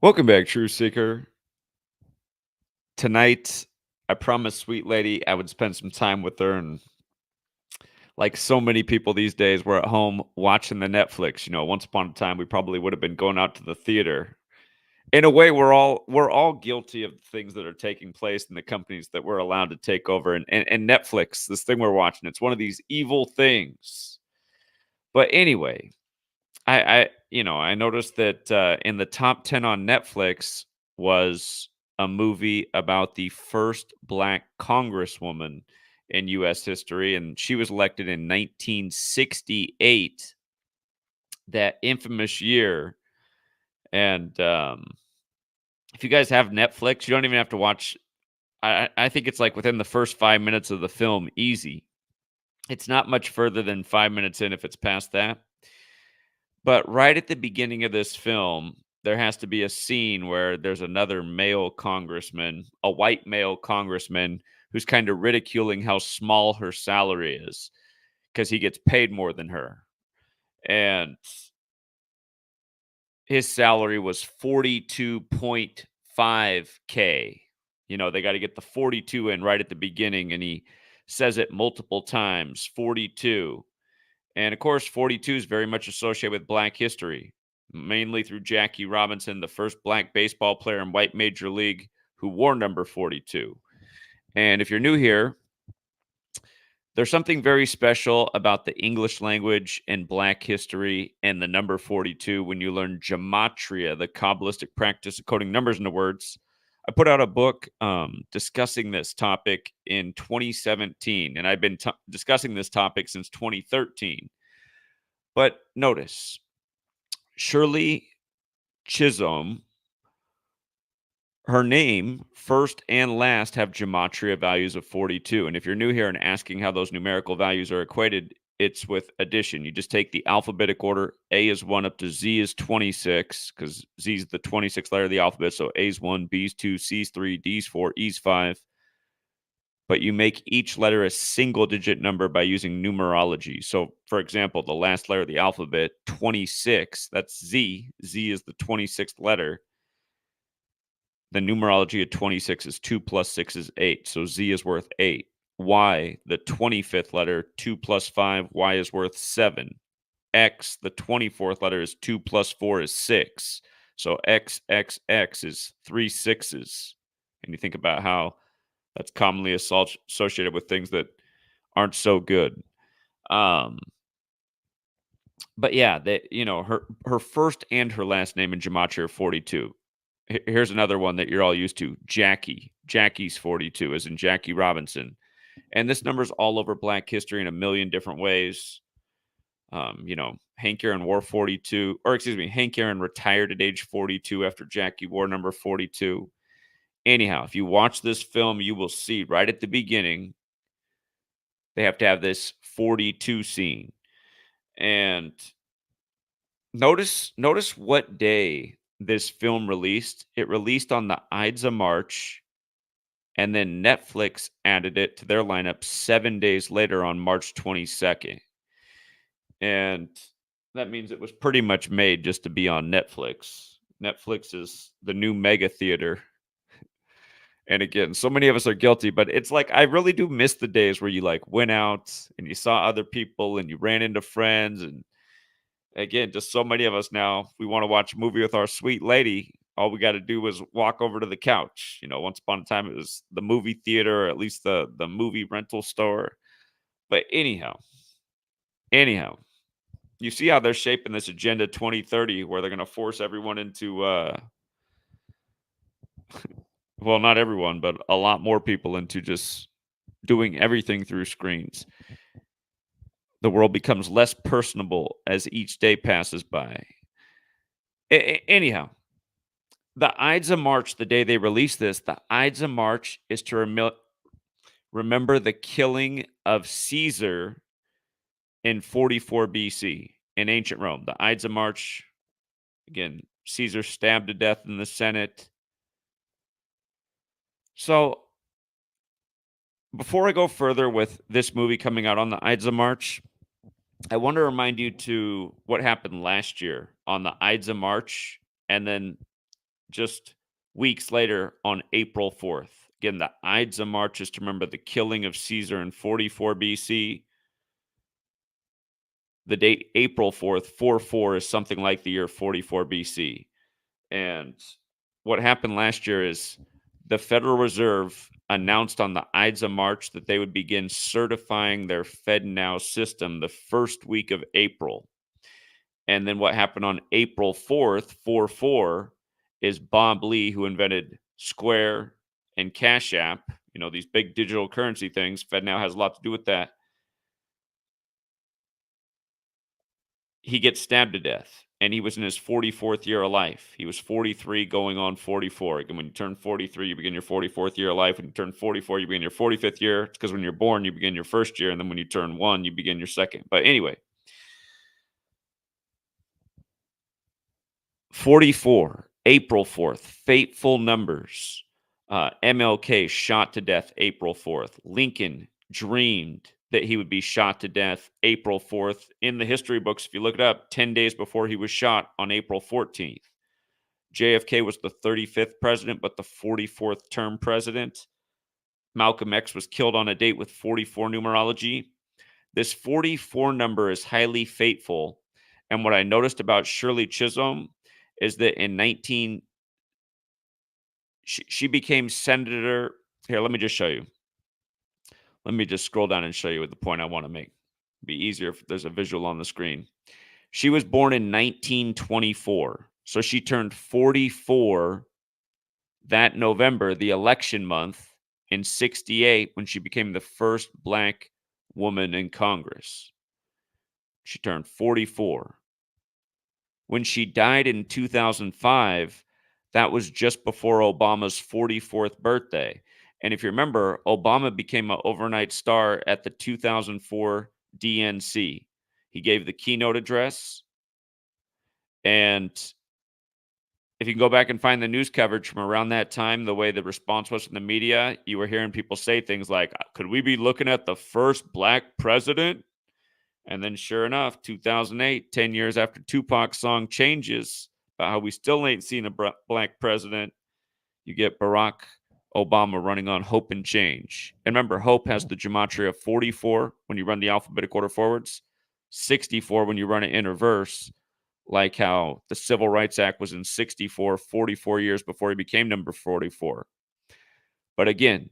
Welcome back, True Seeker. Tonight, I promised Sweet Lady I would spend some time with her, and like so many people these days, we're at home watching the Netflix. Once upon a time, we probably would have been going out to the theater. In a way, we're all guilty of things that are taking place in the companies that we're allowed to take over. And Netflix, this thing we're watching, it's one of these evil things. But anyway, I noticed that in the top 10 on Netflix was a movie about the first black congresswoman in US history, and she was elected in 1968, that infamous year. And if you guys have Netflix, you don't even have to watch. I think it's like within the first 5 minutes of the film, easy. It's not much further than 5 minutes in if it's past that. But right at the beginning of this film, there has to be a scene where there's another male congressman, a white male congressman, who's kind of ridiculing how small her salary is because he gets paid more than her. And his salary was 42.5K. They got to get the 42 in right at the beginning. And he says it multiple times, 42. And of course, 42 is very much associated with Black history, mainly through Jackie Robinson, the first Black baseball player in white major league who wore number 42. And if you're new here, there's something very special about the English language and Black history and the number 42 when you learn Gematria, the Kabbalistic practice of coding numbers into words. I put out a book discussing this topic in 2017, and I've been discussing this topic since 2013. But notice, Shirley Chisholm, her name, first and last, have gematria values of 42. And if you're new here and asking how those numerical values are equated, it's with addition. You just take the alphabetic order. A is 1 up to Z is 26, because Z is the 26th letter of the alphabet. So A is 1, B is 2, C is 3, D is 4, E is 5. But you make each letter a single digit number by using numerology. So, for example, the last letter of the alphabet, 26, that's Z. Z is the 26th letter. The numerology of 26 is 2 plus 6 is 8. So Z is worth 8. Y, the 25th letter, 2 plus 5, Y is worth 7. X, the 24th letter, is 2 plus 4 is 6. So X, X, X is 3 sixes. And you think about how that's commonly associated with things that aren't so good. But yeah, her first and her last name in Gematria are 42. Here's another one that you're all used to. Jackie. Jackie's 42, as in Jackie Robinson. And this number's all over Black history in a million different ways. Hank Aaron wore 42, or excuse me, Hank Aaron retired at age 42 after Jackie wore number 42. Anyhow, if you watch this film, you will see right at the beginning, they have to have this 42 scene. And notice what day this film released. It released on the Ides of March, and then Netflix added it to their lineup 7 days later on March 22nd. And that means it was pretty much made just to be on Netflix. Netflix is the new mega theater. And again, so many of us are guilty, but it's like I really do miss the days where you like went out and you saw other people and you ran into friends. And again, just so many of us now, if we want to watch a movie with our sweet lady, all we got to do is walk over to the couch. Once upon a time it was the movie theater, or at least the movie rental store. But anyhow, you see how they're shaping this agenda 2030, where they're going to force everyone into well, not everyone, but a lot more people into just doing everything through screens. The world becomes less personable as each day passes by. Anyhow, the Ides of March, the day they release this, the Ides of March is to remember the killing of Caesar in 44 BC in ancient Rome. The Ides of March, again, Caesar stabbed to death in the Senate. So, before I go further with this movie coming out on the Ides of March, I want to remind you to what happened last year on the Ides of March, and then just weeks later on April 4th. Again, the Ides of March is to remember the killing of Caesar in 44 BC. The date April 4th, 44, is something like the year 44 BC. And what happened last year is the Federal Reserve announced on the Ides of March that they would begin certifying their FedNow system the first week of April. And then what happened on April 4th, 4/4, is Bob Lee, who invented Square and CashApp, these big digital currency things. FedNow has a lot to do with that. He gets stabbed to death, and he was in his 44th year of life. He was 43 going on 44. And when you turn 43, you begin your 44th year of life. When you turn 44, you begin your 45th year. It's because when you're born, you begin your first year, and then when you turn 1, you begin your second. But anyway, 44, April 4th, fateful numbers. MLK shot to death April 4th. Lincoln dreamed that he would be shot to death April 4th. In the history books, if you look it up, 10 days before he was shot on April 14th. JFK was the 35th president, but the 44th term president. Malcolm X was killed on a date with 44 numerology. This 44 number is highly fateful. And what I noticed about Shirley Chisholm is that in she became senator. Here, let me just show you. Let me just scroll down and show you the point I want to make. It'd be easier if there's a visual on the screen. She was born in 1924. So she turned 44 that November, the election month, in 68, when she became the first Black woman in Congress. She turned 44. When she died in 2005, that was just before Obama's 44th birthday. And if you remember, Obama became an overnight star at the 2004 DNC. He gave the keynote address. And if you can go back and find the news coverage from around that time, the way the response was from the media, you were hearing people say things like, could we be looking at the first Black president? And then sure enough, 2008, 10 years after Tupac's song Changes, about how we still ain't seen a Black president, you get Barack Obama running on Hope and Change. And remember, Hope has the gematria of 44 when you run the alphabetic order forwards, 64 when you run it in reverse, like how the Civil Rights Act was in 64, 44 years before he became number 44. But again,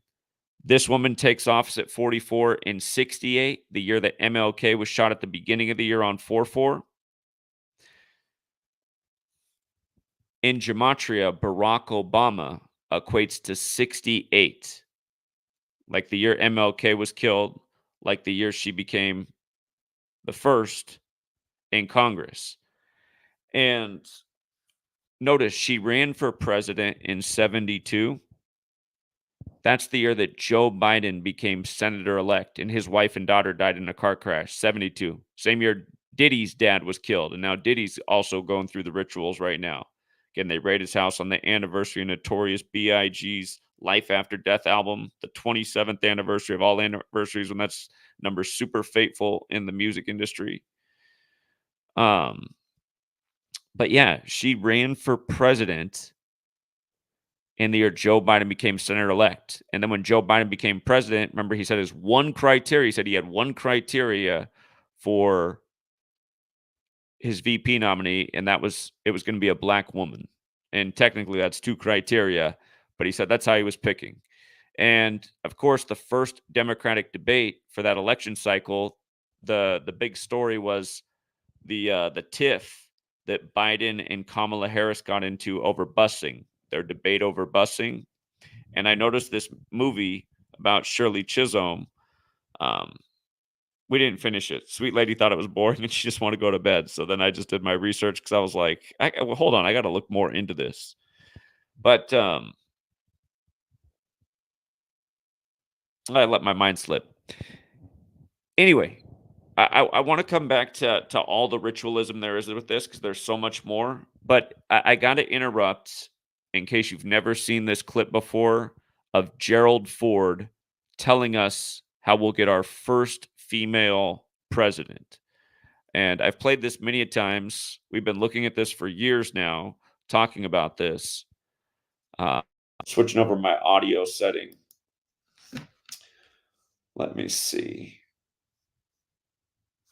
this woman takes office at 44 in 68, the year that MLK was shot at the beginning of the year on 4/4. In Gematria, Barack Obama equates to 68, like the year MLK was killed, like the year she became the first in Congress. And notice she ran for president in 72. That's the year that Joe Biden became senator-elect, and his wife and daughter died in a car crash, 72. Same year Diddy's dad was killed, and now Diddy's also going through the rituals right now. Again, they raid his house on the anniversary of Notorious B.I.G.'s Life After Death album, the 27th anniversary of all anniversaries, when that's number super fateful in the music industry. But yeah, she ran for president in the year Joe Biden became senator-elect. And then when Joe Biden became president, remember he said his one criteria, he said he had one criteria for his VP nominee, and it was going to be a Black woman. And technically that's two criteria, but he said that's how he was picking. And of course, the first Democratic debate for that election cycle, the big story was the tiff that Biden and Kamala Harris got into over busing, their debate over busing. And I noticed this movie about Shirley Chisholm. We didn't finish it. Sweet lady thought it was boring and she just wanted to go to bed. So then I just did my research because I was like, well, hold on, I got to look more into this. But I let my mind slip. Anyway, I want to come back to all the ritualism there is with this because there's so much more. But I got to interrupt in case you've never seen this clip before of Gerald Ford telling us how we'll get our first female president. And I've played this many a times. We've been looking at this for years now, talking about this. Switching over my audio setting. Let me see.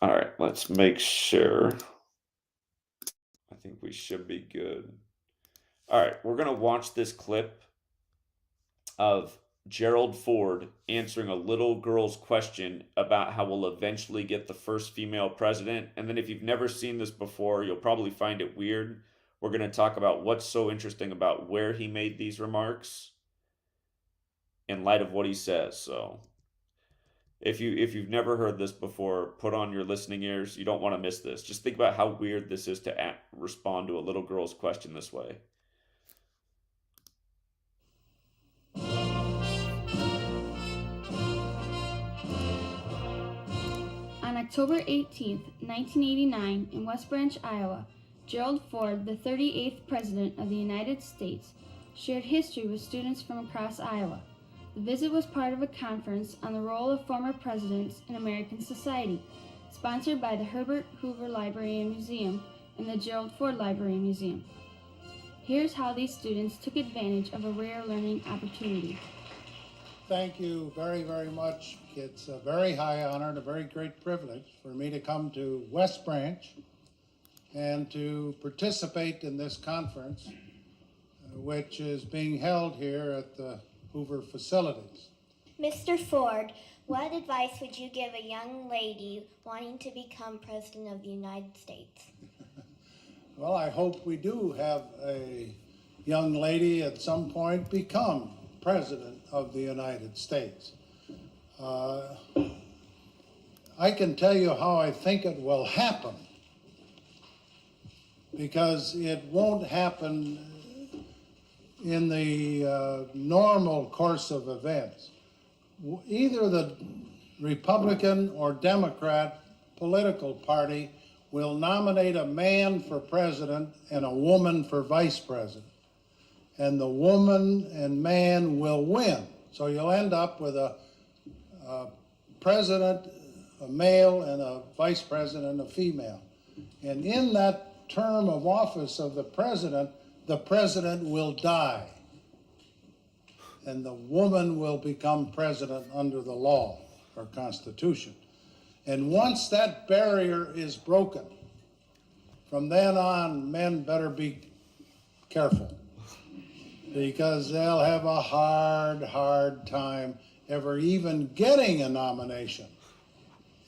All right, let's make sure. I think we should be good. All right, we're going to watch this clip of Gerald Ford answering a little girl's question about how we'll eventually get the first female president. And then if you've never seen this before, you'll probably find it weird. We're going to talk about what's so interesting about where he made these remarks in light of what he says. So if you've never heard this before, put on your listening ears. You don't want to miss this. Just think about how weird this is to respond to a little girl's question this way. On October 18, 1989, in West Branch, Iowa, Gerald Ford, the 38th President of the United States, shared history with students from across Iowa. The visit was part of a conference on the role of former presidents in American society, sponsored by the Herbert Hoover Library and Museum and the Gerald Ford Library and Museum. Here's how these students took advantage of a rare learning opportunity. Thank you very, very much. It's a very high honor and a very great privilege for me to come to West Branch and to participate in this conference, which is being held here at the Hoover facilities. Mr. Ford, what advice would you give a young lady wanting to become President of the United States? Well, I hope we do have a young lady at some point become President of the United States. I can tell you how I think it will happen, because it won't happen in the normal course of events. Either the Republican or Democrat political party will nominate a man for president and a woman for vice president. And the woman and man will win. So you'll end up with a president, a male, and a vice president, a female. And in that term of office of the president will die. And the woman will become president under the law or constitution. And once that barrier is broken, from then on, men better be careful, because they'll have a hard time ever even getting a nomination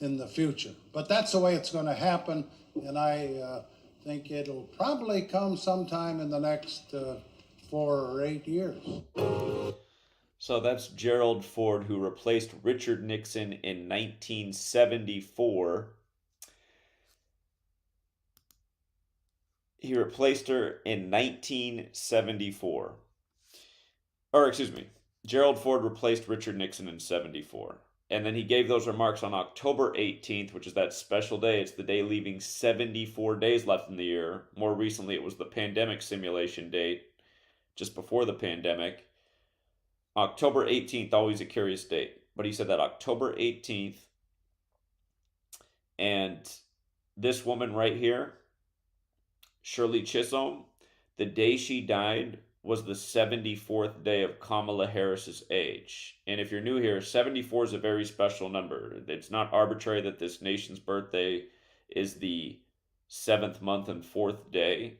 in the future. But that's the way it's going to happen, and I think it'll probably come sometime in the next 4 or 8 years. So that's Gerald Ford, who replaced Richard Nixon in 1974. He replaced her in 1974. Or, excuse me, Gerald Ford replaced Richard Nixon in 74. And then he gave those remarks on October 18th, which is that special day. It's the day leaving 74 days left in the year. More recently, it was the pandemic simulation date, just before the pandemic. October 18th, always a curious date. But he said that October 18th. And this woman right here, Shirley Chisholm, the day she died was the 74th day of Kamala Harris's age. And if you're new here, 74 is a very special number. It's not arbitrary that this nation's birthday is the 7th month and 4th day.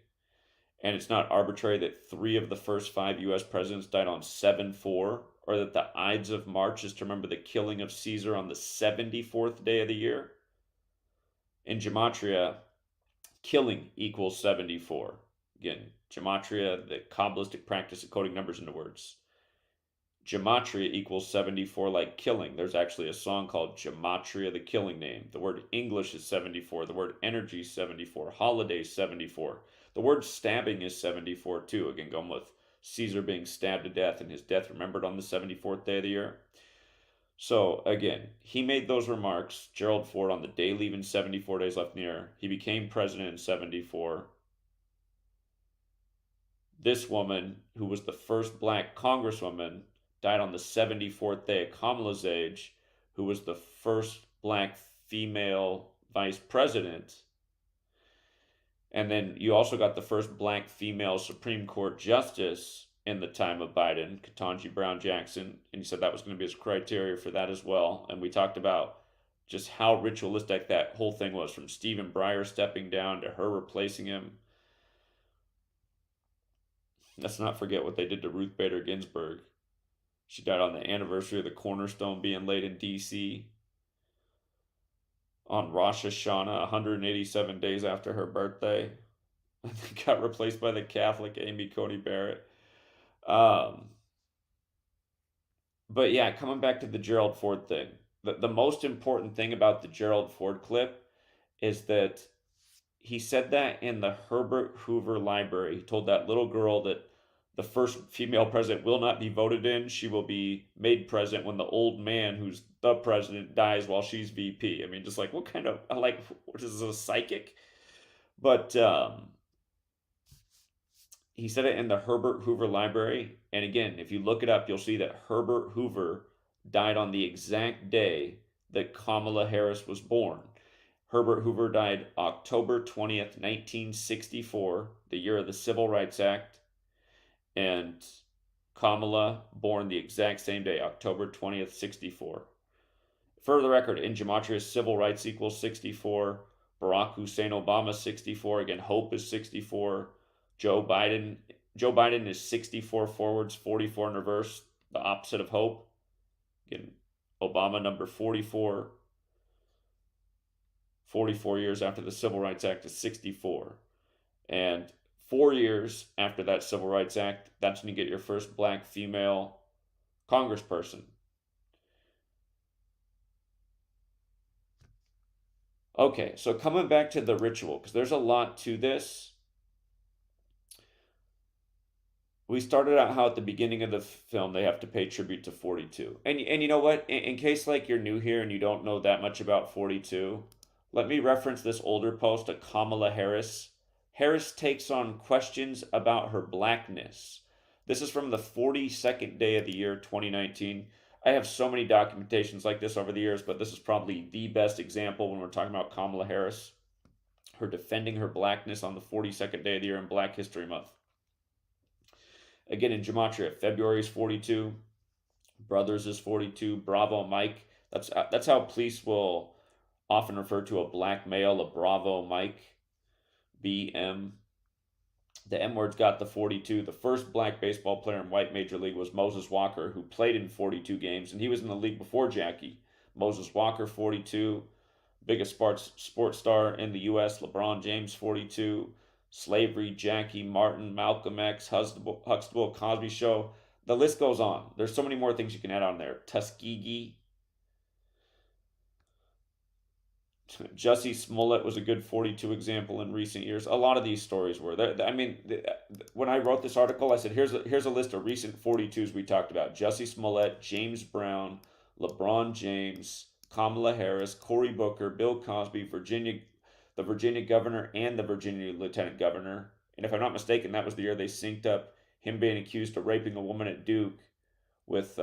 And it's not arbitrary that 3 of the first 5 U.S. presidents died on 7/4, or that the Ides of March is to remember the killing of Caesar on the 74th day of the year. In Gematria, killing equals 74. Again, Gematria, the Kabbalistic practice of coding numbers into words. Gematria equals 74 like killing. There's actually a song called Gematria, the killing name. The word English is 74. The word energy is 74. Holiday is 74. The word stabbing is 74 too. Again, going with Caesar being stabbed to death and his death remembered on the 74th day of the year. So again, he made those remarks, Gerald Ford, on the day leaving 74 days left in the year. He became president in 74. This woman, who was the first black congresswoman, died on the 74th day of Kamala's age, who was the first black female vice president. And then you also got the first black female Supreme Court justice in the time of Biden, Ketanji Brown Jackson, and he said that was going to be his criteria for that as well. And we talked about just how ritualistic that whole thing was, from Stephen Breyer stepping down to her replacing him. Let's not forget what they did to Ruth Bader Ginsburg. She died on the anniversary of the cornerstone being laid in D.C. on Rosh Hashanah, 187 days after her birthday. And got replaced by the Catholic Amy Coney Barrett. But yeah, coming back to the Gerald Ford thing, the most important thing about the Gerald Ford clip is that he said that in the Herbert Hoover Library. He told that little girl that the first female president will not be voted in. She will be made president when the old man who's the president dies while she's VP. I mean, just like, what kind of, like, what is this, a psychic? But he said it in the Herbert Hoover Library. And again, if you look it up, you'll see that Herbert Hoover died on the exact day that Kamala Harris was born. Herbert Hoover died October 20th, 1964, the year of the Civil Rights Act. And Kamala born the exact same day, October 20th, 64. For the record, in Gematria, civil rights equals 64. Barack Hussein Obama, 64. Again, hope is 64. Joe Biden is 64 forwards, 44 in reverse, the opposite of hope. Again, Obama number 44. 44 years after the Civil Rights Act is 64. And 4 years after that Civil Rights Act, that's when you get your first black female congressperson. Okay, so coming back to the ritual, because there's a lot to this. We started out how at the beginning of the film they have to pay tribute to 42. And you know what? In case like you're new here and you don't know that much about 42, let me reference this older post of Kamala Harris. Harris takes on questions about her blackness. This is from the 42nd day of the year 2019. I have so many documentations like this over the years, but this is probably the best example when we're talking about Kamala Harris. Her defending her blackness on the 42nd day of the year in Black History Month. Again, in Gematria, February is 42, Brothers is 42, Bravo Mike. That's how police will often refer to a black male, a Bravo Mike, BM. The M word's got the 42. The first black baseball player in white major league was Moses Walker, who played in 42 games, and he was in the league before Jackie. Moses Walker, 42. Biggest sports star in the U.S., LeBron James, 42. Slavery, Jackie, Martin, Malcolm X, Huxtable, Cosby Show. The list goes on. There's so many more things you can add on there. Tuskegee. Jussie Smollett was a good 42 example in recent years. A lot of these stories were. I mean, when I wrote this article, I said, here's a list of recent 42s we talked about. Jussie Smollett, James Brown, LeBron James, Kamala Harris, Cory Booker, Bill Cosby, the Virginia governor, and the Virginia lieutenant governor. And if I'm not mistaken, that was the year they synced up him being accused of raping a woman at Duke with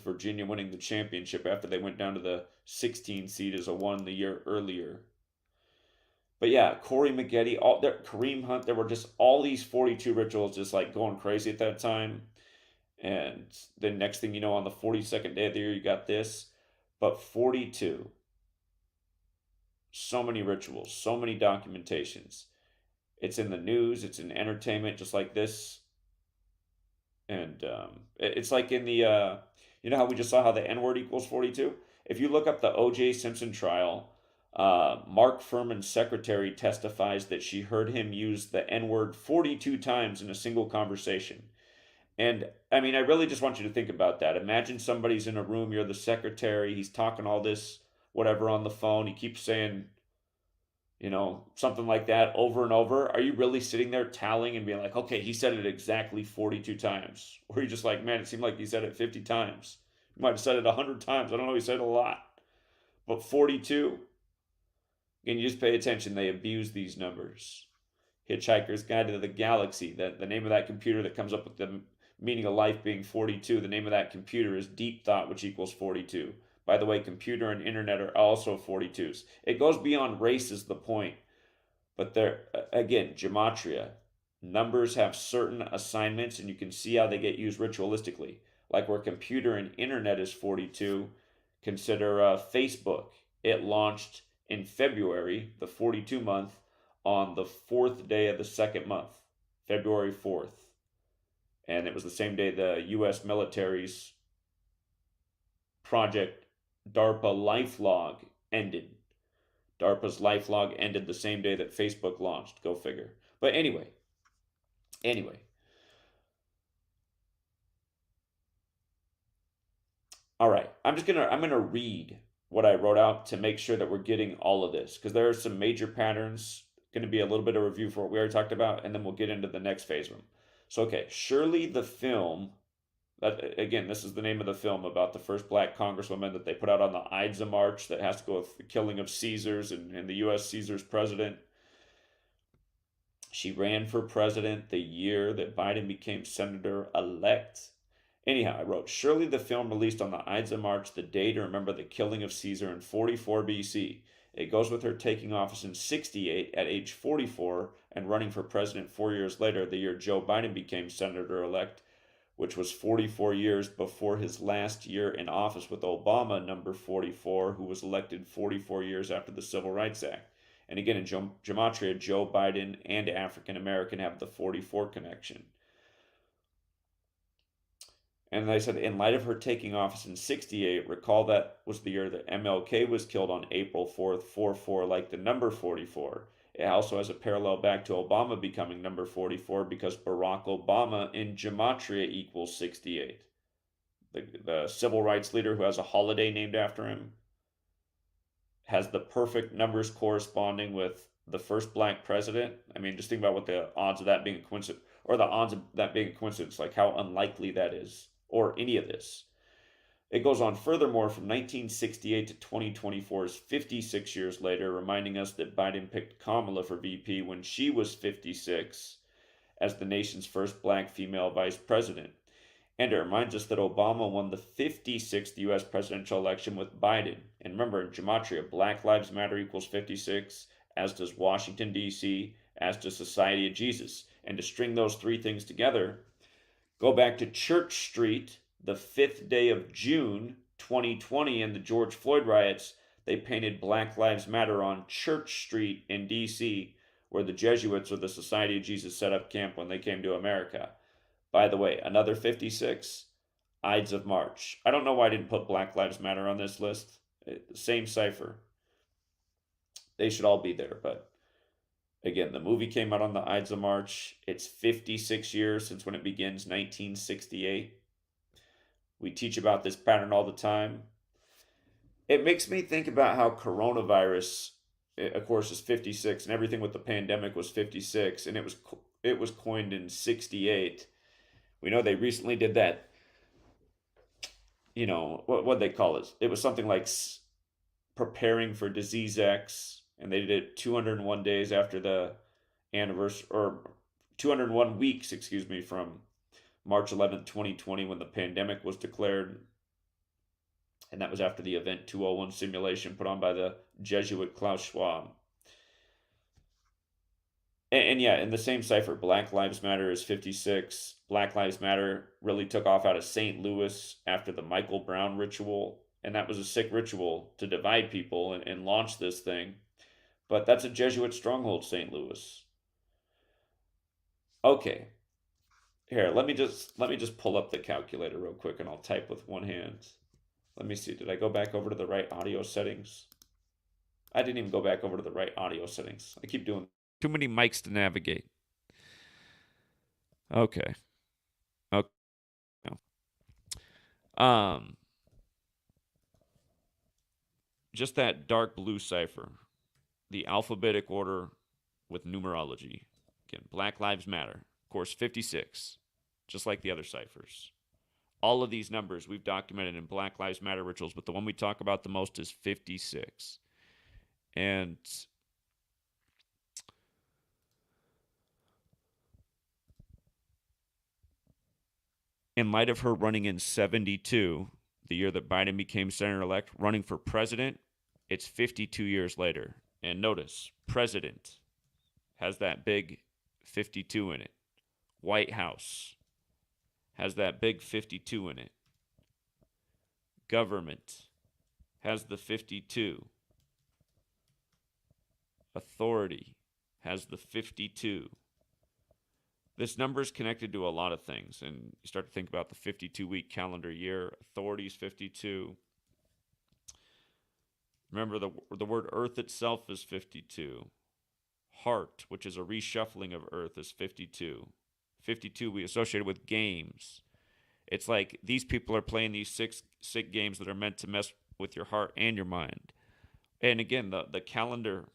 Virginia winning the championship after they went down to the 16 seed as a 1 the year earlier. But yeah, Corey Maggette, Kareem Hunt, there were just all these 42 rituals just like going crazy at that time. And the next thing you know, on the 42nd day of the year, you got this. But 42. So many rituals, so many documentations. It's in the news, it's in entertainment, just like this. And it's like in the, you know how we just saw how the N-word equals 42? If you look up the O.J. Simpson trial, Mark Furman's secretary testifies that she heard him use the N-word 42 times in a single conversation. And, I mean, I really just want you to think about that. Imagine somebody's in a room, you're the secretary, he's talking all this, whatever, on the phone, he keeps saying, you know, something like that over and over. Are you really sitting there tallying and being like, okay, he said it exactly 42 times? Or are you just like, man, it seemed like he said it 50 times. He might have said it 100 times. I don't know, he said it a lot. But 42, again, you just pay attention. They abuse these numbers. Hitchhiker's Guide to the Galaxy, the name of that computer that comes up with the meaning of life being 42, the name of that computer is Deep Thought, which equals 42. By the way, computer and internet are also 42s. It goes beyond race is the point. But there, again, Gematria, Numbers have certain assignments, and you can see how they get used ritualistically. Like where computer and internet is 42, consider Facebook. It launched in February, the 42 month, on the 4th day of the second month, February 4th. And it was the same day the U.S. military's Project DARPA LifeLog ended. DARPA's LifeLog ended the same day that Facebook launched. Go figure. But anyway. All right. I'm gonna read what I wrote out to make sure that we're getting all of this, because there are some major patterns. Going to be a little bit of review for what we already talked about, and then we'll get into the next phase of them. So, okay, Shirley the film. That, again, this is the name of the film about the first black congresswoman that they put out on the Ides of March that has to go with the killing of Caesars and the U.S. Caesar's president. She ran for president the year that Biden became senator-elect. Anyhow, I wrote, Shirley the film released on the Ides of March, the day to remember the killing of Caesar in 44 BC. It goes with her taking office in 68 at age 44 and running for president 4 years later, the year Joe Biden became senator-elect, which was 44 years before his last year in office with Obama, number 44, who was elected 44 years after the Civil Rights Act. And again, in Gematria, Joe Biden and African American have the 44 connection. And they said, in light of her taking office in 68, recall that was the year that MLK was killed on April 4th, 44, like the number 44. It also has a parallel back to Obama becoming number 44 because Barack Obama in Gematria equals 68. The civil rights leader who has a holiday named after him has the perfect numbers corresponding with the first black president. I mean, just think about what the odds of that being a coincidence, or the odds of that being a coincidence, like how unlikely that is, or any of this. It goes on furthermore from 1968 to 2024 is 56 years later, reminding us that Biden picked Kamala for VP when she was 56 as the nation's first black female vice president. And it reminds us that Obama won the 56th U.S. presidential election with Biden. And remember, in Gematria, Black Lives Matter equals 56, as does Washington, D.C., as does Society of Jesus. And to string those three things together, go back to Church Street, the 5th day of June, 2020, in the George Floyd riots. They painted Black Lives Matter on Church Street in D.C., where the Jesuits or the Society of Jesus set up camp when they came to America. By the way, another 56, Ides of March. I don't know why I didn't put Black Lives Matter on this list. Same cipher. They should all be there, but again, the movie came out on the Ides of March. It's 56 years since when it begins, 1968. We teach about this pattern all the time. It makes me think about how coronavirus, of course, is 56, and everything with the pandemic was 56, and it was coined in 68. We know they recently did that, what they call it? It was something like preparing for disease X, and they did it 201 days after the anniversary, or 201 weeks, from March 11th, 2020, when the pandemic was declared. And that was after the Event 201 simulation put on by the Jesuit Klaus Schwab. And yeah, in the same cipher, Black Lives Matter is 56. Black Lives Matter really took off out of St. Louis after the Michael Brown ritual. And that was a sick ritual to divide people and launch this thing. But that's a Jesuit stronghold, St. Louis. Okay. Here, let me just pull up the calculator real quick and I'll type with one hand. Let me see. Did I go back over to the right audio settings? I didn't even go back over to the right audio settings. I keep doing too many mics to navigate. Okay. Just that dark blue cipher, the alphabetic order with numerology. Again, Black Lives Matter. Of course, 56, just like the other ciphers. All of these numbers we've documented in Black Lives Matter rituals, but the one we talk about the most is 56. And in light of her running in 72, the year that Biden became senator-elect, running for president, it's 52 years later. And notice, president has that big 52 in it. White House has that big 52 in it. Government has the 52. Authority has the 52. This number is connected to a lot of things, and you start to think about the 52-week calendar year. Authority is 52. Remember, the word earth itself is 52. Heart, which is a reshuffling of earth, is 52. 52 we associated with games. It's like these people are playing these sick games that are meant to mess with your heart and your mind. And again, the calendar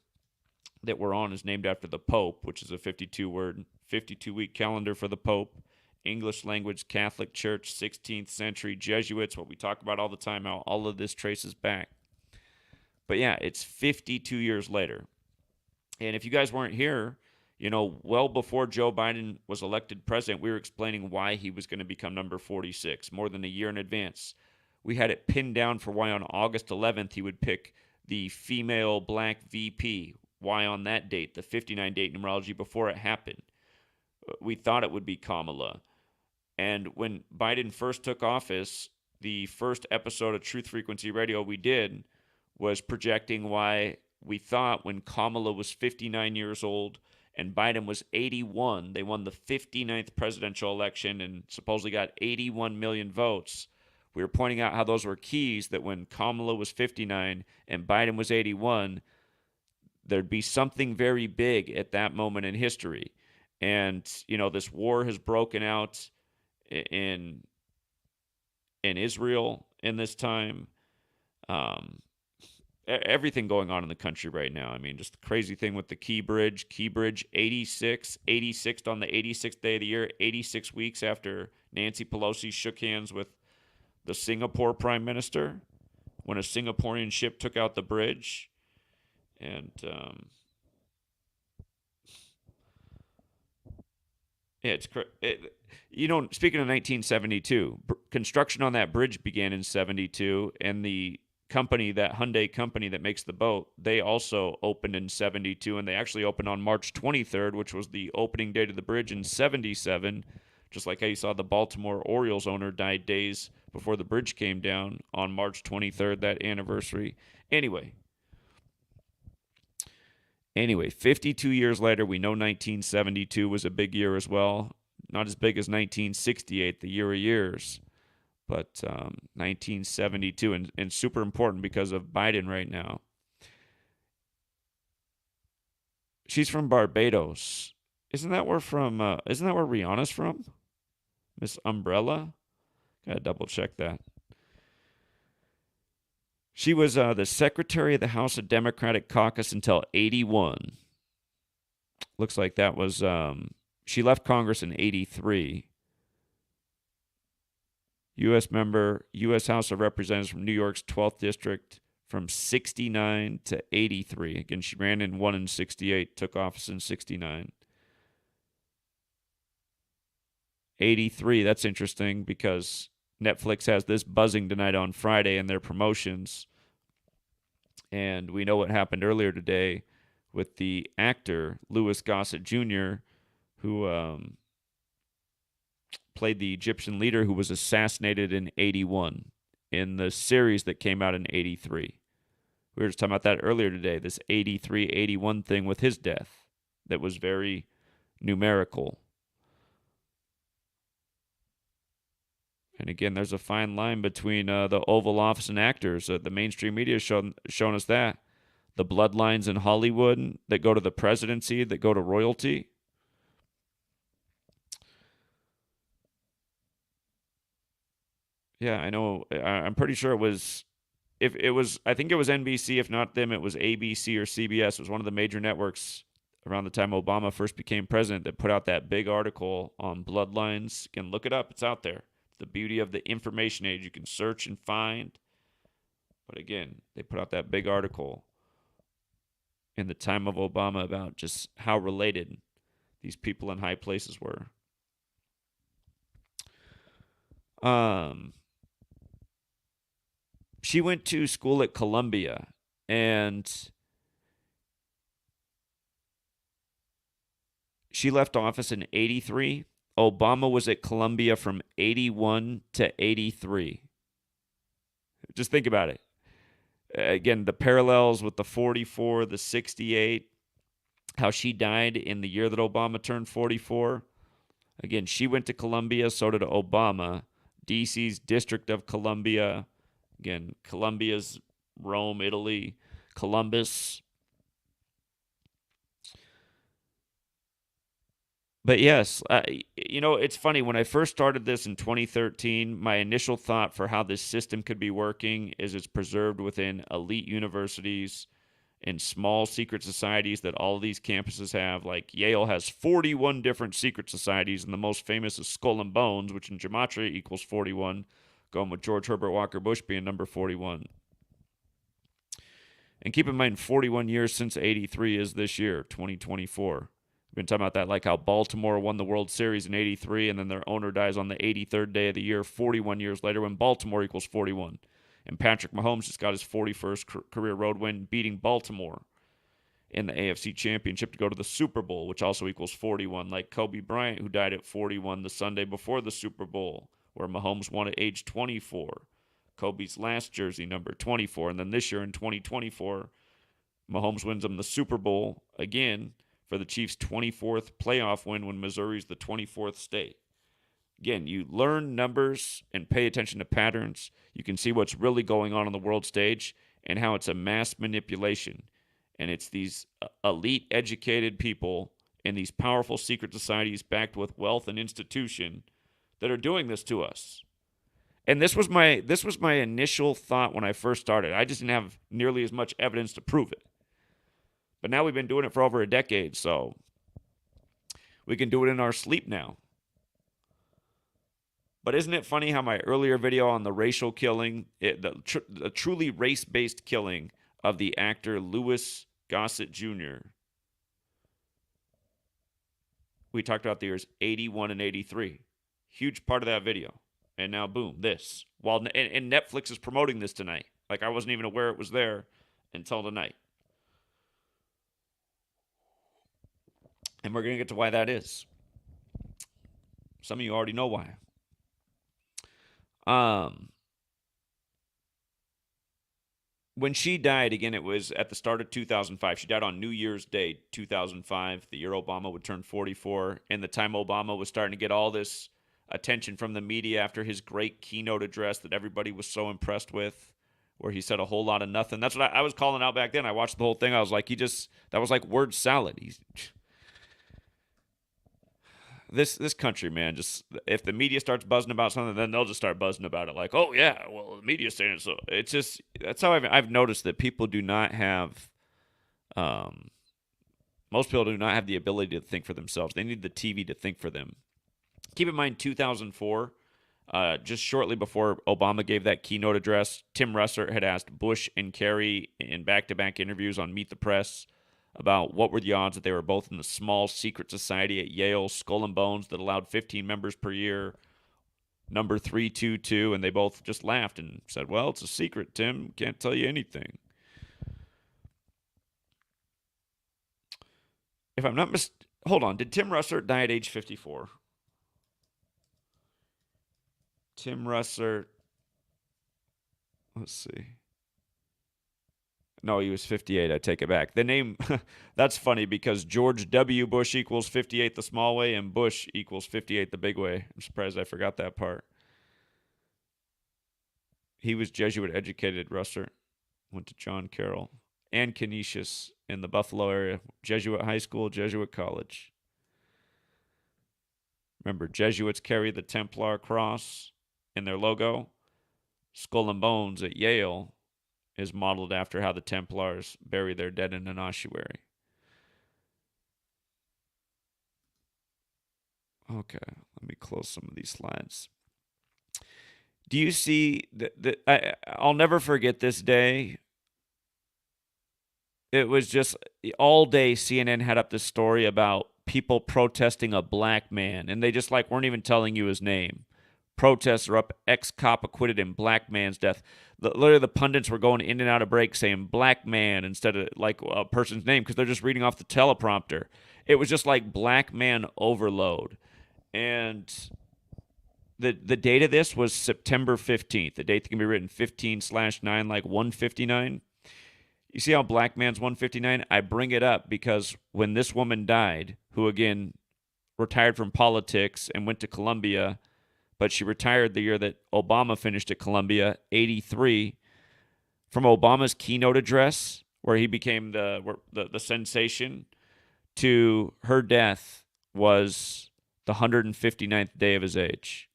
that we're on is named after the Pope, which is a 52-word, 52-week calendar for the Pope. English language, Catholic Church, 16th century, Jesuits, what we talk about all the time, how all of this traces back. But yeah, it's 52 years later. And if you guys weren't here, well before Joe Biden was elected president, we were explaining why he was going to become number 46, more than a year in advance. We had it pinned down for why on August 11th he would pick the female black VP. Why on that date, the 59 date numerology, before it happened. We thought it would be Kamala. And when Biden first took office, the first episode of Truth Frequency Radio we did was projecting why we thought when Kamala was 59 years old and Biden was 81, they won the 59th presidential election and supposedly got 81 million votes. We were pointing out how those were keys, that when Kamala was 59 and Biden was 81, there'd be something very big at that moment in history. And, this war has broken out in Israel in this time. Everything going on in the country right now. I mean, just the crazy thing with the Key Bridge, 86th on the 86th day of the year, 86 weeks after Nancy Pelosi shook hands with the Singapore Prime Minister when a Singaporean ship took out the bridge. And it's speaking of 1972, construction on that bridge began in 72, and the company, that Hyundai company that makes the boat, they also opened in 72, and they actually opened on March 23rd, which was the opening date of the bridge in 77, just like how you saw the Baltimore Orioles owner died days before the bridge came down on March 23rd, that anniversary. Anyway, 52 years later, we know 1972 was a big year as well. Not as big as 1968, the year of years, but 1972, and super important because of Biden right now. She's from Barbados. Isn't that where Rihanna's from? Miss Umbrella? Gotta double check that. She was the Secretary of the House of Democratic Caucus until 81. Looks like that was, she left Congress in 83. U.S. member, U.S. House of Representatives from New York's 12th District from 69 to 83. Again, she won in 68, took office in 69. 83, that's interesting because Netflix has this buzzing tonight on Friday in their promotions. And we know what happened earlier today with the actor Louis Gossett Jr., who played the Egyptian leader who was assassinated in 81 in the series that came out in 83. We were just talking about that earlier today, this 83-81 thing with his death that was very numerical. And again, there's a fine line between the Oval Office and actors. The mainstream media has shown us that. The bloodlines in Hollywood that go to the presidency, that go to royalty. Yeah, I know. I'm pretty sure it was, I think it was NBC. If not them, it was ABC or CBS. It was one of the major networks around the time Obama first became president that put out that big article on bloodlines. You can look it up. It's out there. The beauty of the information age. You can search and find. But again, they put out that big article in the time of Obama about just how related these people in high places were. She went to school at Columbia, and She left office in 83. Obama was at Columbia from 81 to 83. Just think about it. Again, the parallels with the 44, the 68, how she died in the year that Obama turned 44. Again, she went to Columbia, so did Obama. D.C.'s District of Columbia. Again, Columbia's Rome, Italy. Columbus. But yes, it's funny. When I first started this in 2013, my initial thought for how this system could be working is it's preserved within elite universities and small secret societies that all of these campuses have. Like Yale has 41 different secret societies, and the most famous is Skull and Bones, which in Gematria equals 41, going with George Herbert Walker Bush being number 41. And keep in mind, 41 years since 83 is this year, 2024. We've been talking about that, like how Baltimore won the World Series in 83, and then their owner dies on the 83rd day of the year, 41 years later, when Baltimore equals 41. And Patrick Mahomes just got his 41st career road win, beating Baltimore in the AFC Championship to go to the Super Bowl, which also equals 41, like Kobe Bryant, who died at 41 the Sunday before the Super Bowl, where Mahomes won at age 24. Kobe's last jersey, number 24. And then this year in 2024, Mahomes wins them the Super Bowl again for the Chiefs' 24th playoff win when Missouri's the 24th state. Again, you learn numbers and pay attention to patterns. You can see what's really going on the world stage and how it's a mass manipulation. And it's these elite, educated people in these powerful secret societies backed with wealth and institution that are doing this to us. And this was my initial thought when I first started. I just didn't have nearly as much evidence to prove it. But now we've been doing it for over a decade, so we can do it in our sleep now. But isn't it funny how my earlier video on the racial killing, the truly race-based killing of the actor Louis Gossett Jr., we talked about the years 81 and 83. Huge part of that video. And now, boom, this. And Netflix is promoting this tonight. Like, I wasn't even aware it was there until tonight. And we're going to get to why that is. Some of you already know why. When she died, again, it was at the start of 2005. She died on New Year's Day, 2005, the year Obama would turn 44, and the time Obama was starting to get all this attention from the media after his great keynote address that everybody was so impressed with, where he said a whole lot of nothing. That's what I was calling out back then. I watched the whole thing. I was like, that was like word salad. This country, man, just if the media starts buzzing about something, then they'll just start buzzing about it. Like, oh yeah, well the media's saying it. So it's just, that's how I've noticed that people do not have, most people do not have the ability to think for themselves. They need the TV to think for them. Keep in mind, 2004, just shortly before Obama gave that keynote address, Tim Russert had asked Bush and Kerry in back-to-back interviews on Meet the Press about what were the odds that they were both in the small secret society at Yale, Skull and Bones, that allowed 15 members per year, number 322, and they both just laughed and said, well, it's a secret, Tim. Can't tell you anything. If I'm not hold on, did Tim Russert die at age 54? Tim Russert, let's see. No, he was 58. I take it back. The name, that's funny because George W. Bush equals 58 the small way and Bush equals 58 the big way. I'm surprised I forgot that part. He was Jesuit educated, Russert. Went to John Carroll and Canisius in the Buffalo area. Jesuit high school, Jesuit college. Remember, Jesuits carry the Templar cross in their logo. Skull and Bones at Yale is modeled after how the Templars bury their dead in an ossuary. Okay, let me close some of these slides. Do you see I'll never forget this day. It was just all day CNN had up this story about people protesting a black man, and they just weren't even telling you his name. Protests are up, ex-cop acquitted in black man's death. Literally, the pundits were going in and out of break saying black man instead of a person's name because they're just reading off the teleprompter. It was just like black man overload. And the date of this was September 15th. The date that can be written 15/9, like 159. You see how black man's 159? I bring it up because when this woman died, who again retired from politics and went to Columbia, but she retired the year that Obama finished at Columbia, 83, from Obama's keynote address, where he became the sensation, to her death was the 159th day of his age.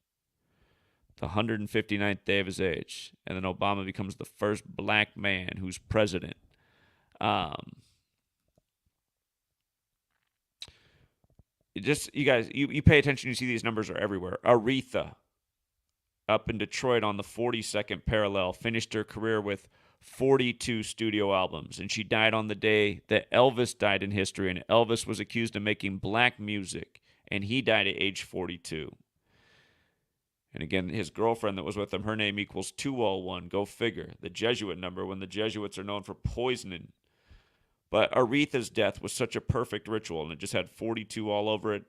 The 159th day of his age. And then Obama becomes the first black man who's president. You guys, you pay attention, you see these numbers are everywhere. Aretha, up in Detroit on the 42nd parallel, finished her career with 42 studio albums, and she died on the day that Elvis died in history, and Elvis was accused of making black music, and he died at age 42. And again, his girlfriend that was with him, her name equals 201. Go figure. The Jesuit number, when the Jesuits are known for poisoning. But Aretha's death was such a perfect ritual, and it just had 42 all over it.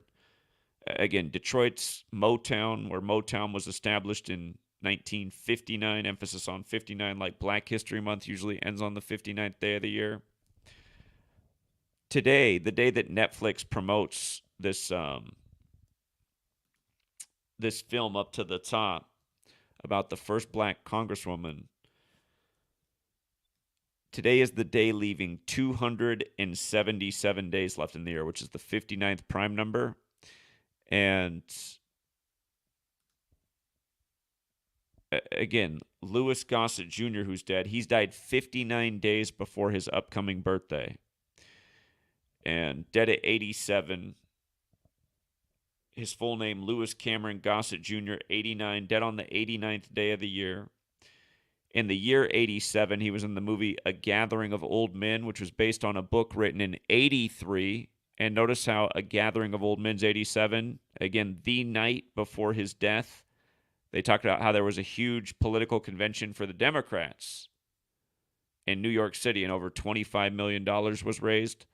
Again, Detroit's Motown, where Motown was established in 1959, emphasis on 59, like Black History Month usually ends on the 59th day of the year. Today, the day that Netflix promotes this this film Up to the Top about the first black congresswoman, today is the day leaving 277 days left in the year, which is the 59th prime number. And again, Louis Gossett Jr., who's dead, he's died 59 days before his upcoming birthday. And dead at 87. His full name, Louis Cameron Gossett Jr., 89, dead on the 89th day of the year. In the year 87, he was in the movie A Gathering of Old Men, which was based on a book written in 83. And notice how A Gathering of Old Men's 87, again, the night before his death, they talked about how there was a huge political convention for the Democrats in New York City, and over $25 million was raised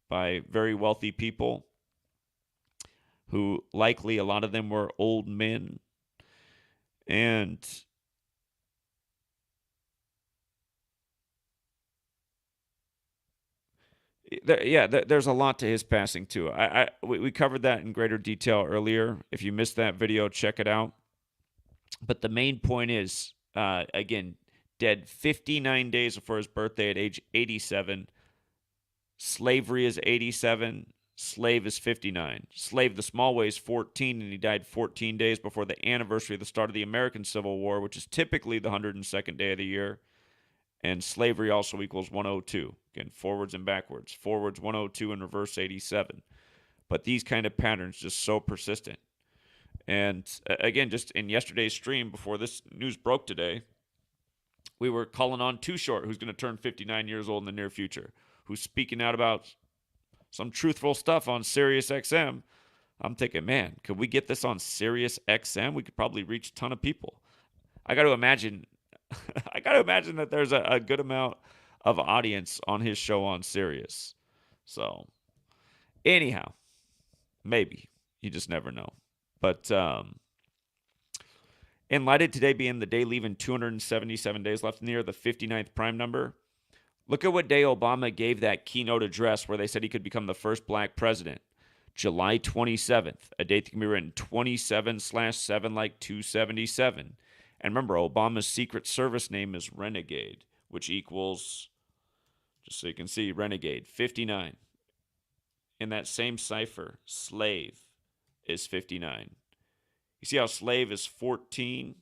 by very wealthy people who likely, a lot of them were old men. And there's a lot to his passing too. We covered that in greater detail earlier. If you missed that video, check it out. But the main point is, again, dead 59 days before his birthday at age 87. Slavery is 87. Slave is 59. Slave, the small way, is 14, and he died 14 days before the anniversary of the start of the American Civil War, which is typically the 102nd day of the year. And slavery also equals 102. Again, forwards and backwards. Forwards 102 and reverse 87. But these kind of patterns just so persistent. And again, just in yesterday's stream before this news broke today, we were calling on Too Short, who's going to turn 59 years old in the near future, who's speaking out about some truthful stuff on Sirius XM. I'm thinking, man, could we get this on Sirius XM? We could probably reach a ton of people. I got to imagine that there's a good amount of audience on his show on Sirius. So, anyhow, maybe. You just never know. But in light of today being the day leaving 277 days left in the year, the 59th prime number, look at what day Obama gave that keynote address where they said he could become the first black president. July 27th, a date that can be written 27/7 like 277. And remember, Obama's Secret Service name is Renegade, which equals, just so you can see, Renegade, 59. In that same cipher, slave is 59. You see how slave is 14?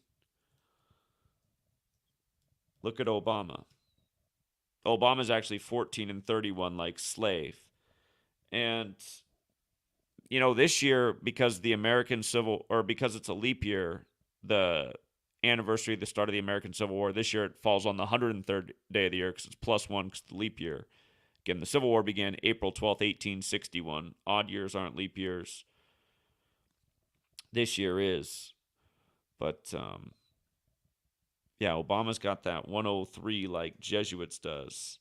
Look at Obama. Obama's actually 14 and 31 like slave. And, you know, this year, because because it's a leap year, the anniversary of the start of the American Civil War, this year it falls on the 103rd day of the year because it's +1 because it's the leap year. Again, the Civil War began April 12th, 1861. Odd years aren't leap years. This year is. But, yeah, Obama's got that 103 like Jesuits does.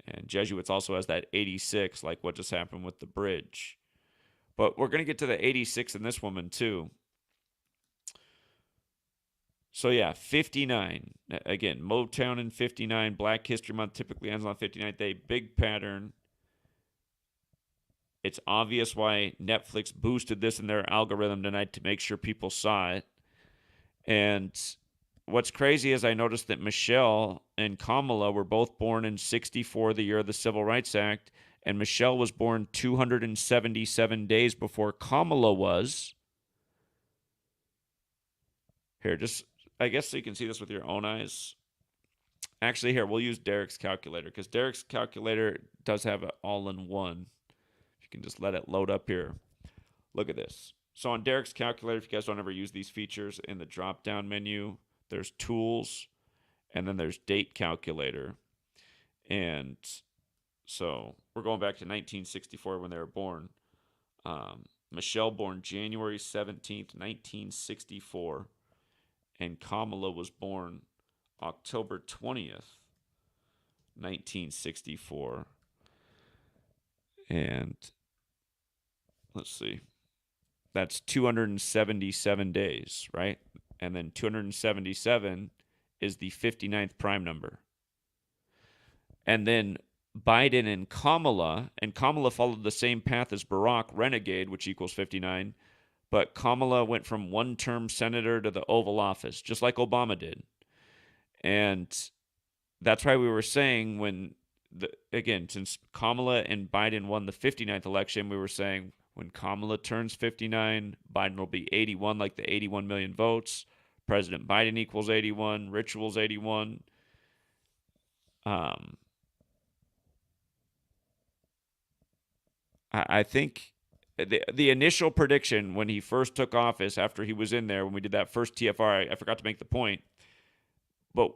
And Jesuits also has that 86, like what just happened with the bridge. But we're going to get to the 86 in this woman too. So yeah, 59. Again, Motown in 59. Black History Month typically ends on 59th day. Big pattern. It's obvious why Netflix boosted this in their algorithm tonight to make sure people saw it. And what's crazy is I noticed that Michelle and Kamala were both born in 64, the year of the Civil Rights Act. And Michelle was born 277 days before Kamala was. Here, just, I guess so you can see this with your own eyes. Actually, here, we'll use Derek's calculator because Derek's calculator does have an all-in-one. You can just let it load up here. Look at this. So on Derek's calculator, if you guys don't ever use these features, in the drop-down menu, there's Tools, and then there's Date Calculator. And so we're going back to 1964 when they were born. Michelle born January 17th, 1964. And Kamala was born October 20th, 1964. And let's see. That's 277 days, right? And then 277 is the 59th prime number. And then Biden and Kamala followed the same path as Barack, Renegade, which equals 59. But Kamala went from one-term senator to the Oval Office, just like Obama did. And that's why we were saying when, again, since Kamala and Biden won the 59th election, we were saying when Kamala turns 59, Biden will be 81, like the 81 million votes. President Biden equals 81. Rituals 81. I think the initial prediction when he first took office, after he was in there, when we did that first TFR, I forgot to make the point, but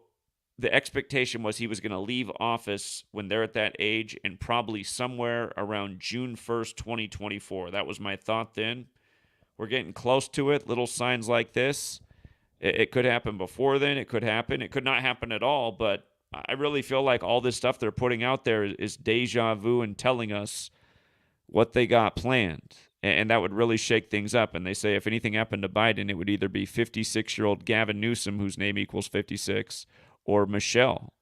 the expectation was he was going to leave office when they're at that age and probably somewhere around June 1st, 2024. That was my thought then. We're getting close to it. Little signs like this. It could happen before then. It could happen. It could not happen at all, but I really feel like all this stuff they're putting out there is deja vu and telling us what they got planned. And that would really shake things up. And they say if anything happened to Biden, it would either be 56-year-old Gavin Newsom, whose name equals 56, or Michelle,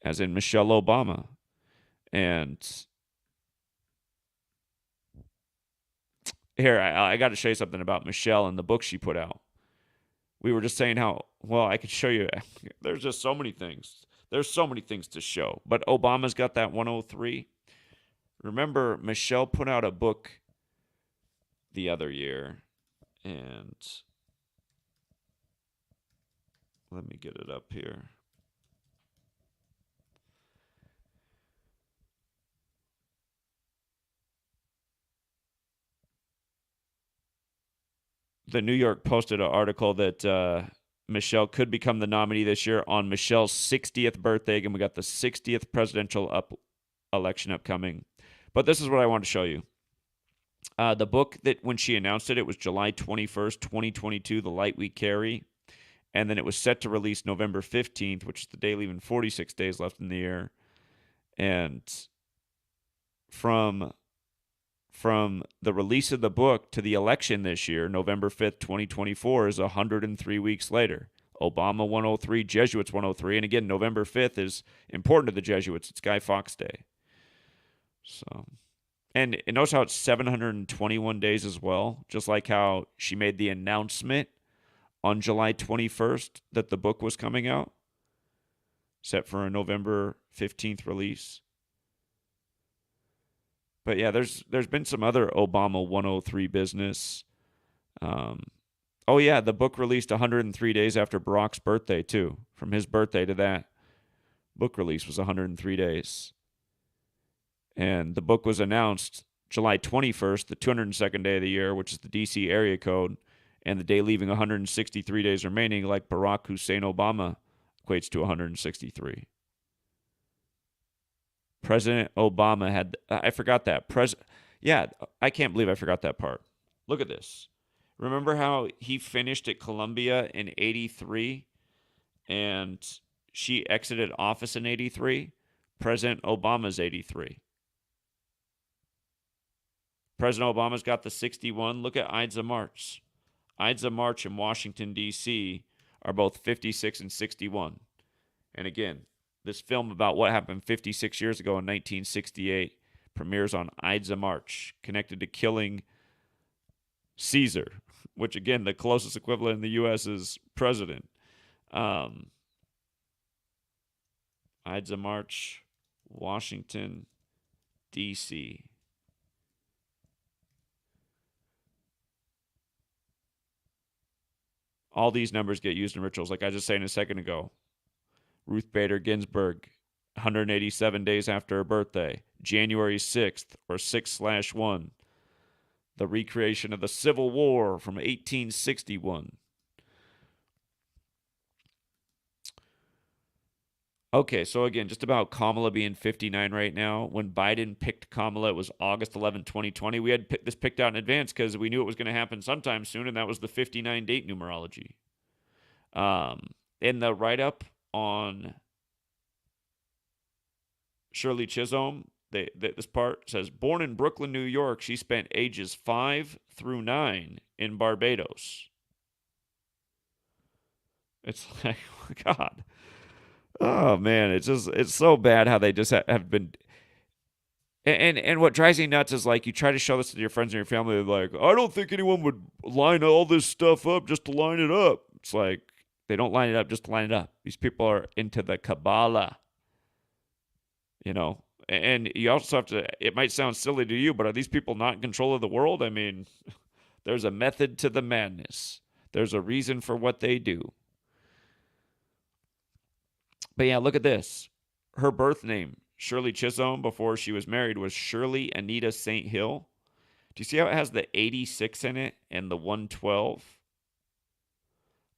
as in Michelle Obama. And here, I got to show you something about Michelle and the book she put out. We were just saying how, well, I could show you. There's just so many things. There's so many things to show. But Obama's got that 103. Remember, Michelle put out a book the other year, and let me get it up here. The New York posted an article that Michelle could become the nominee this year on Michelle's 60th birthday. Again, we got the 60th presidential election upcoming. But this is what I want to show you. The book that when she announced it, it was July 21st, 2022, The Light We Carry. And then it was set to release November 15th, which is the day leaving 46 days left in the year. And from the release of the book to the election this year, November 5th, 2024, is 103 weeks later. Obama 103, Jesuits 103. And again, November 5th is important to the Jesuits. It's Guy Fawkes Day. So, and notice how it's 721 days as well, just like how she made the announcement on July 21st that the book was coming out, set for a November 15th release. But yeah, there's been some other Obama 103 business. Oh yeah, the book released 103 days after Barack's birthday too. From his birthday to that book release was 103 days. And the book was announced July 21st, the 202nd day of the year, which is the D.C. area code, and the day leaving 163 days remaining, like Barack Hussein Obama, equates to 163. President Obama had, I forgot that. Yeah, I can't believe I forgot that part. Look at this. Remember how he finished at Columbia in 83 and she exited office in 83? President Obama's 83. President Obama's got the 61. Look at Ides of March. Ides of March in Washington, D.C. are both 56 and 61. And again, this film about what happened 56 years ago in 1968 premieres on Ides of March, connected to killing Caesar, which again, the closest equivalent in the U.S. is president. Ides of March, Washington, D.C. All these numbers get used in rituals, like I was just saying a second ago. Ruth Bader Ginsburg, 187 days after her birthday, January 6th, or 6/1, the recreation of the Civil War from 1861. Okay, so again, just about Kamala being 59 right now. When Biden picked Kamala, it was August 11, 2020. We had this picked out in advance because we knew it was going to happen sometime soon, and that was the 59 date numerology. In the write-up on Shirley Chisholm, this part says, born in Brooklyn, New York, she spent ages 5 through 9 in Barbados. It's like, God. Oh, man, it's so bad how they just have been. And what drives me nuts is, like, you try to show this to your friends and your family, they're like, I don't think anyone would line all this stuff up just to line it up. It's like, they don't line it up just to line it up. These people are into the Kabbalah. You know, and you also have to, it might sound silly to you, but are these people not in control of the world? I mean, there's a method to the madness. There's a reason for what they do. But yeah, look at this. Her birth name, Shirley Chisholm, before she was married, was Shirley Anita St. Hill. Do you see how it has the 86 in it and the 112?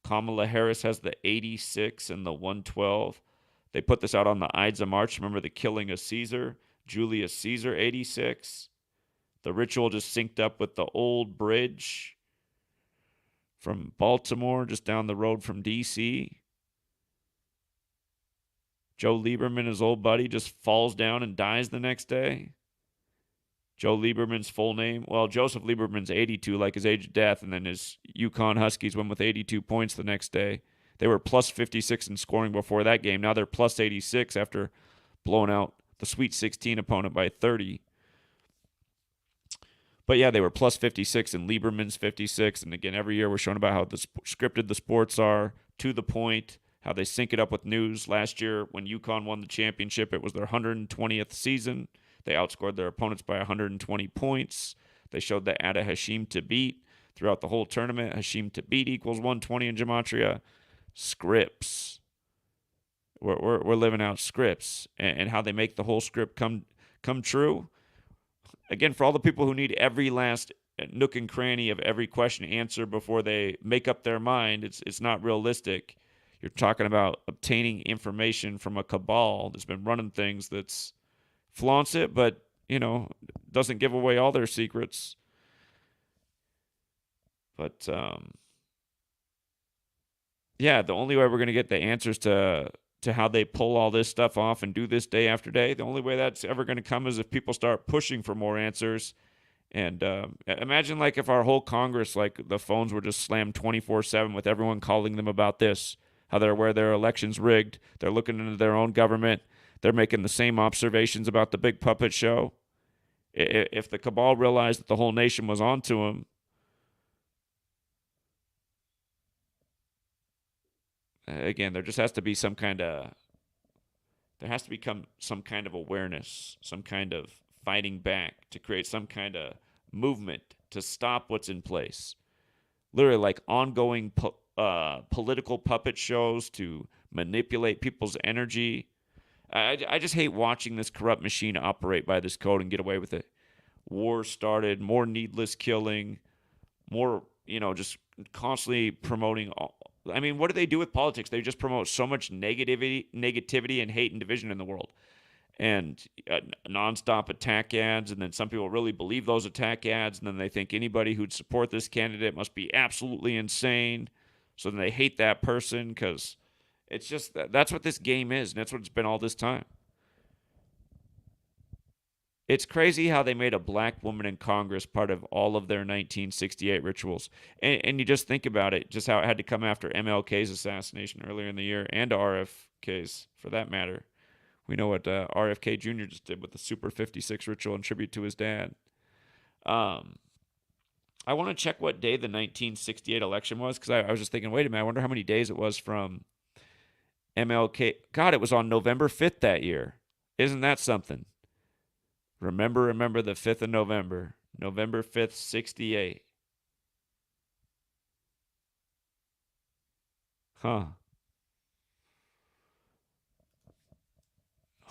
Kamala Harris has the 86 and the 112. They put this out on the Ides of March. Remember the killing of Caesar? Julius Caesar, 86. The ritual just synced up with the old bridge from Baltimore, just down the road from D.C. Joe Lieberman, his old buddy, just falls down and dies the next day. Joe Lieberman's full name, well, Joseph Lieberman's 82, like his age of death, and then his Yukon Huskies went with 82 points the next day. They were plus 56 in scoring before that game. Now they're plus 86 after blowing out the Sweet 16 opponent by 30. But yeah, they were plus 56 and Lieberman's 56. And again, every year we're showing about how scripted the sports are, to the point, how they sync it up with news. Last year when Yukon won the championship, it was their 120th season. They outscored their opponents by 120 points. They showed the Ada Hashim to beat throughout the whole tournament. Hashim to beat equals 120 in Gematria. Scripts. We're living out scripts, and how they make the whole script come true. Again, for all the people who need every last nook and cranny of every question answered before they make up their mind, it's not realistic. You're talking about obtaining information from a cabal that's been running things, that's flaunts it, but, you know, doesn't give away all their secrets. But yeah, the only way we're going to get the answers to how they pull all this stuff off and do this day after day, the only way that's ever going to come is if people start pushing for more answers. And imagine, like, if our whole Congress, like, the phones were just slammed 24/7 with everyone calling them about this, how they're aware their election's rigged, they're looking into their own government, they're making the same observations about the big puppet show. If the cabal realized that the whole nation was onto them, again, there just has to be some kind of awareness, some kind of fighting back to create some kind of movement to stop what's in place. Literally, like, ongoing political puppet shows to manipulate people's energy. I just hate watching this corrupt machine operate by this code and get away with it. War started, more needless killing, more, just constantly promoting. I mean, what do they do with politics? They just promote so much negativity and hate and division in the world. And nonstop attack ads, and then some people really believe those attack ads, and then they think anybody who'd support this candidate must be absolutely insane. So then they hate that person because it's just that's what this game is, and that's what it's been all this time. It's crazy how they made a black woman in Congress part of all of their 1968 rituals. And you just think about it, just how it had to come after MLK's assassination earlier in the year, and RFK's, for that matter. We know what RFK Jr. just did with the Super 56 ritual in tribute to his dad. I want to check what day the 1968 election was, because I was just thinking, wait a minute, I wonder how many days it was from MLK. God, it was on November 5th that year. Isn't that something? Remember the 5th of November. November 5th, 68. Huh.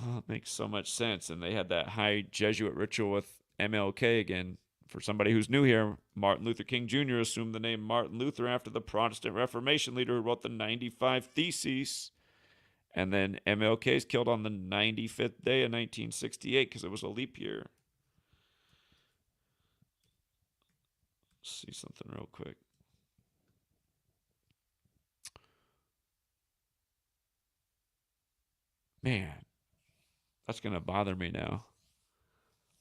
Oh, it makes so much sense. And they had that high Jesuit ritual with MLK again. For somebody who's new here, Martin Luther King Jr. assumed the name Martin Luther after the Protestant Reformation leader who wrote the 95 Theses. And then MLK is killed on the 95th day of 1968 because it was a leap year. Let's see something real quick. Man, that's going to bother me now.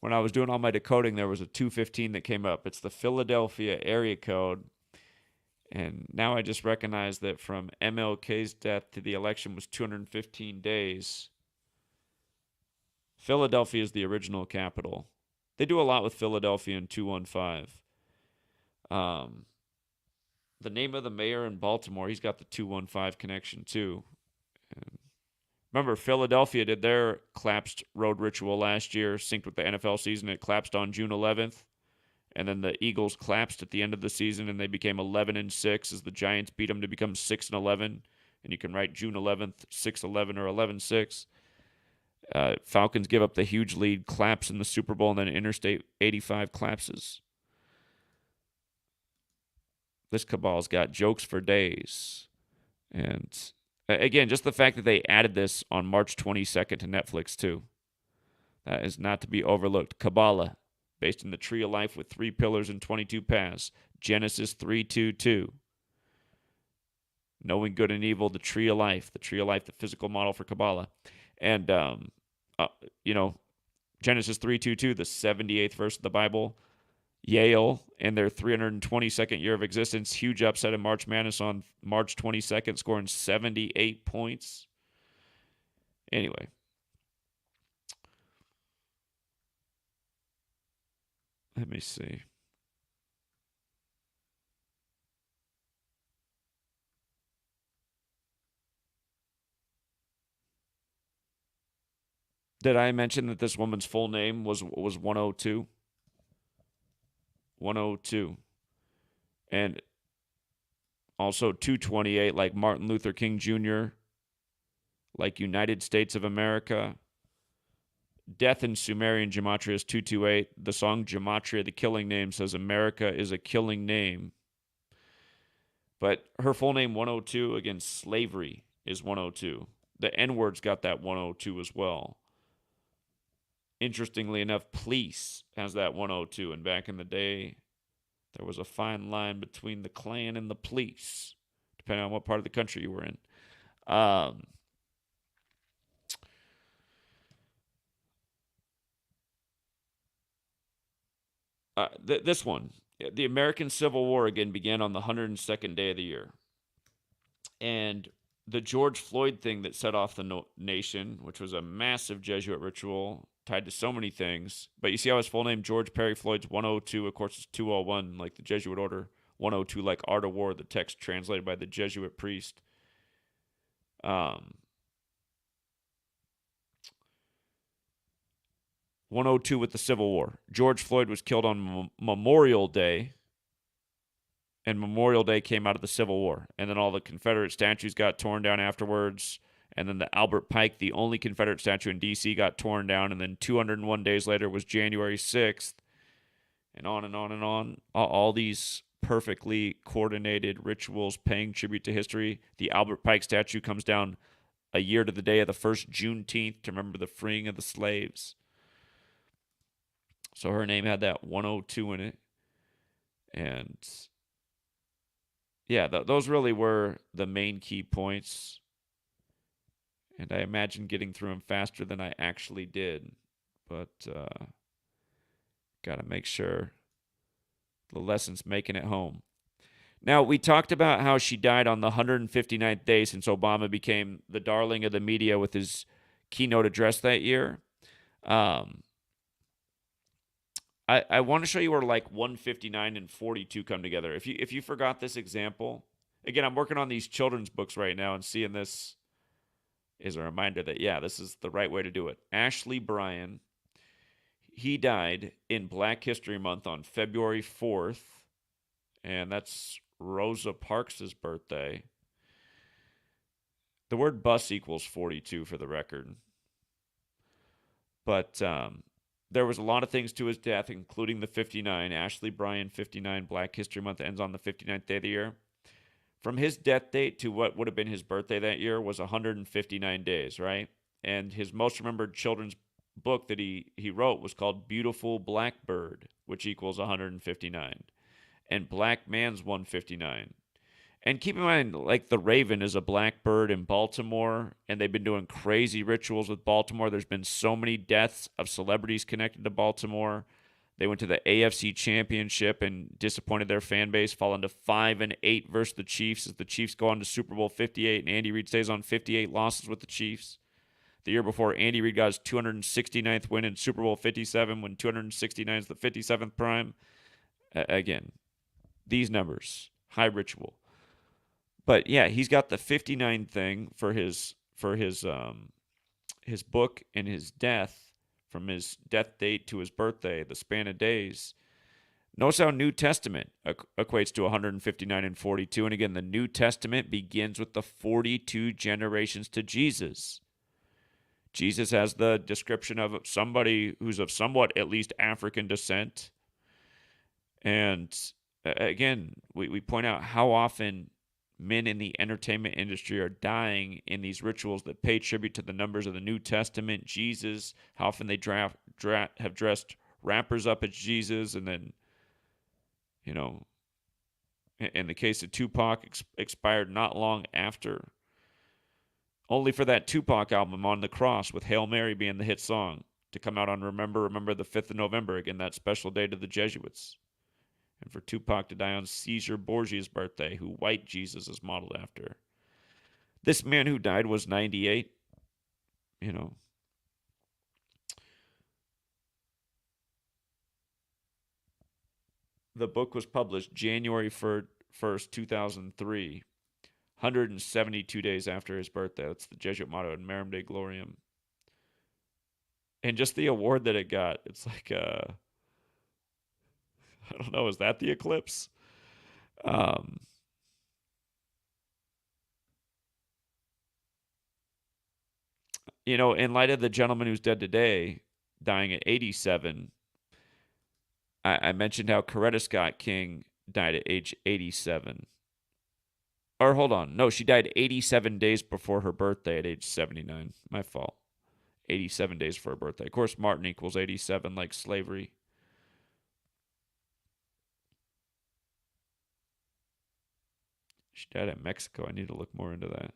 When I was doing all my decoding, there was a 215 that came up. It's the Philadelphia area code. And now I just recognize that from MLK's death to the election was 215 days. Philadelphia is the original capital. They do a lot with Philadelphia in 215. The name of the mayor in Baltimore, he's got the 215 connection too. And remember, Philadelphia did their collapsed road ritual last year, synced with the NFL season. It collapsed on June 11th. And then the Eagles collapsed at the end of the season, and they became 11-6 as the Giants beat them to become 6-11. And you can write June 11th, 6-11 or 11-6. Falcons give up the huge lead, collapse in the Super Bowl, and then Interstate 85 collapses. This cabal's got jokes for days. And again, just the fact that they added this on March 22nd to Netflix, too. That is not to be overlooked. Kabbalah, based in the tree of life with 3 pillars and 22 paths. Genesis 3:2:2. Knowing good and evil, the tree of life, the physical model for Kabbalah. And, Genesis 3:2:2, the 78th verse of the Bible. Yale, in their 322nd year of existence, huge upset in March Madness on March 22nd, scoring 78 points. Anyway. Let me see. Did I mention that this woman's full name was 102? 102. And also 228, like Martin Luther King Jr., like United States of America. Death in Sumerian Gematria is 228. The song Gematria, the killing name, says America is a killing name. But her full name, 102, again, slavery is 102. The N-word's got that 102 as well. Interestingly enough, police has that 102. And back in the day, there was a fine line between the Klan and the police, depending on what part of the country you were in. This one, the American Civil War, again, began on the 102nd day of the year. And the George Floyd thing that set off the nation, which was a massive Jesuit ritual tied to so many things. But you see how his full name, George Perry Floyd's 102, of course, is 201, like the Jesuit order. 102, like Art of War, the text translated by the Jesuit priest. 102 with the Civil War. George Floyd was killed on Memorial Day, and Memorial Day came out of the Civil War. And then all the Confederate statues got torn down afterwards. And then the Albert Pike, the only Confederate statue in D.C., got torn down. And then 201 days later was January 6th. And on and on and on. All these perfectly coordinated rituals paying tribute to history. The Albert Pike statue comes down a year to the day of the first Juneteenth to remember the freeing of the slaves. So her name had that 102 in it. And yeah, those really were the main key points. And I imagine getting through them faster than I actually did. But Got to make sure the lesson's making it home. Now, we talked about how she died on the 159th day since Obama became the darling of the media with his keynote address that year. I want to show you where like 159 and 42 come together. If you forgot this example, again, I'm working on these children's books right now, and seeing this is a reminder that, yeah, this is the right way to do it. Ashley Bryan, he died in Black History Month on February 4th, and that's Rosa Parks' birthday. The word bus equals 42 for the record. But there was a lot of things to his death, including the 59. Ashley Bryan, 59, Black History Month ends on the 59th day of the year. From his death date to what would have been his birthday that year was 159 days, right? And his most remembered children's book that he wrote was called Beautiful Blackbird, which equals 159. And Black Man's 159. And keep in mind, like, the Raven is a blackbird in Baltimore, and they've been doing crazy rituals with Baltimore. There's been so many deaths of celebrities connected to Baltimore. They went to the AFC Championship and disappointed their fan base, falling to 5-8 versus the Chiefs as the Chiefs go on to Super Bowl 58, and Andy Reid stays on 58 losses with the Chiefs. The year before, Andy Reid got his 269th win in Super Bowl 57 when 269 is the 57th prime. Again, these numbers, high ritual. But yeah, he's got the 59 thing for his book and his death, from his death date to his birthday, the span of days. Notice how New Testament equates to 159 and 42. And again, the New Testament begins with the 42 generations to Jesus. Jesus has the description of somebody who's of somewhat at least African descent. And again, we point out how often men in the entertainment industry are dying in these rituals that pay tribute to the numbers of the New Testament, Jesus, how often they have dressed rappers up as Jesus, and then, you know, in the case of Tupac, expired not long after, only for that Tupac album On the Cross with Hail Mary being the hit song to come out on Remember the 5th of November, again, that special day to the Jesuits. And for Tupac to die on Caesar Borgia's birthday, who White Jesus is modeled after. This man who died was 98. You know. The book was published January 1st, 2003. 172 days after his birthday. That's the Jesuit motto, in Merum Dei Gloriam. And just the award that it got, it's like, I don't know, is that the eclipse? You know, in light of the gentleman who's dead today, dying at 87, I mentioned how Coretta Scott King died at age 87. Or hold on. No, she died 87 days before her birthday at age 79. My fault. 87 days for her birthday. Of course, Martin equals 87, like slavery. She died in Mexico. I need to look more into that.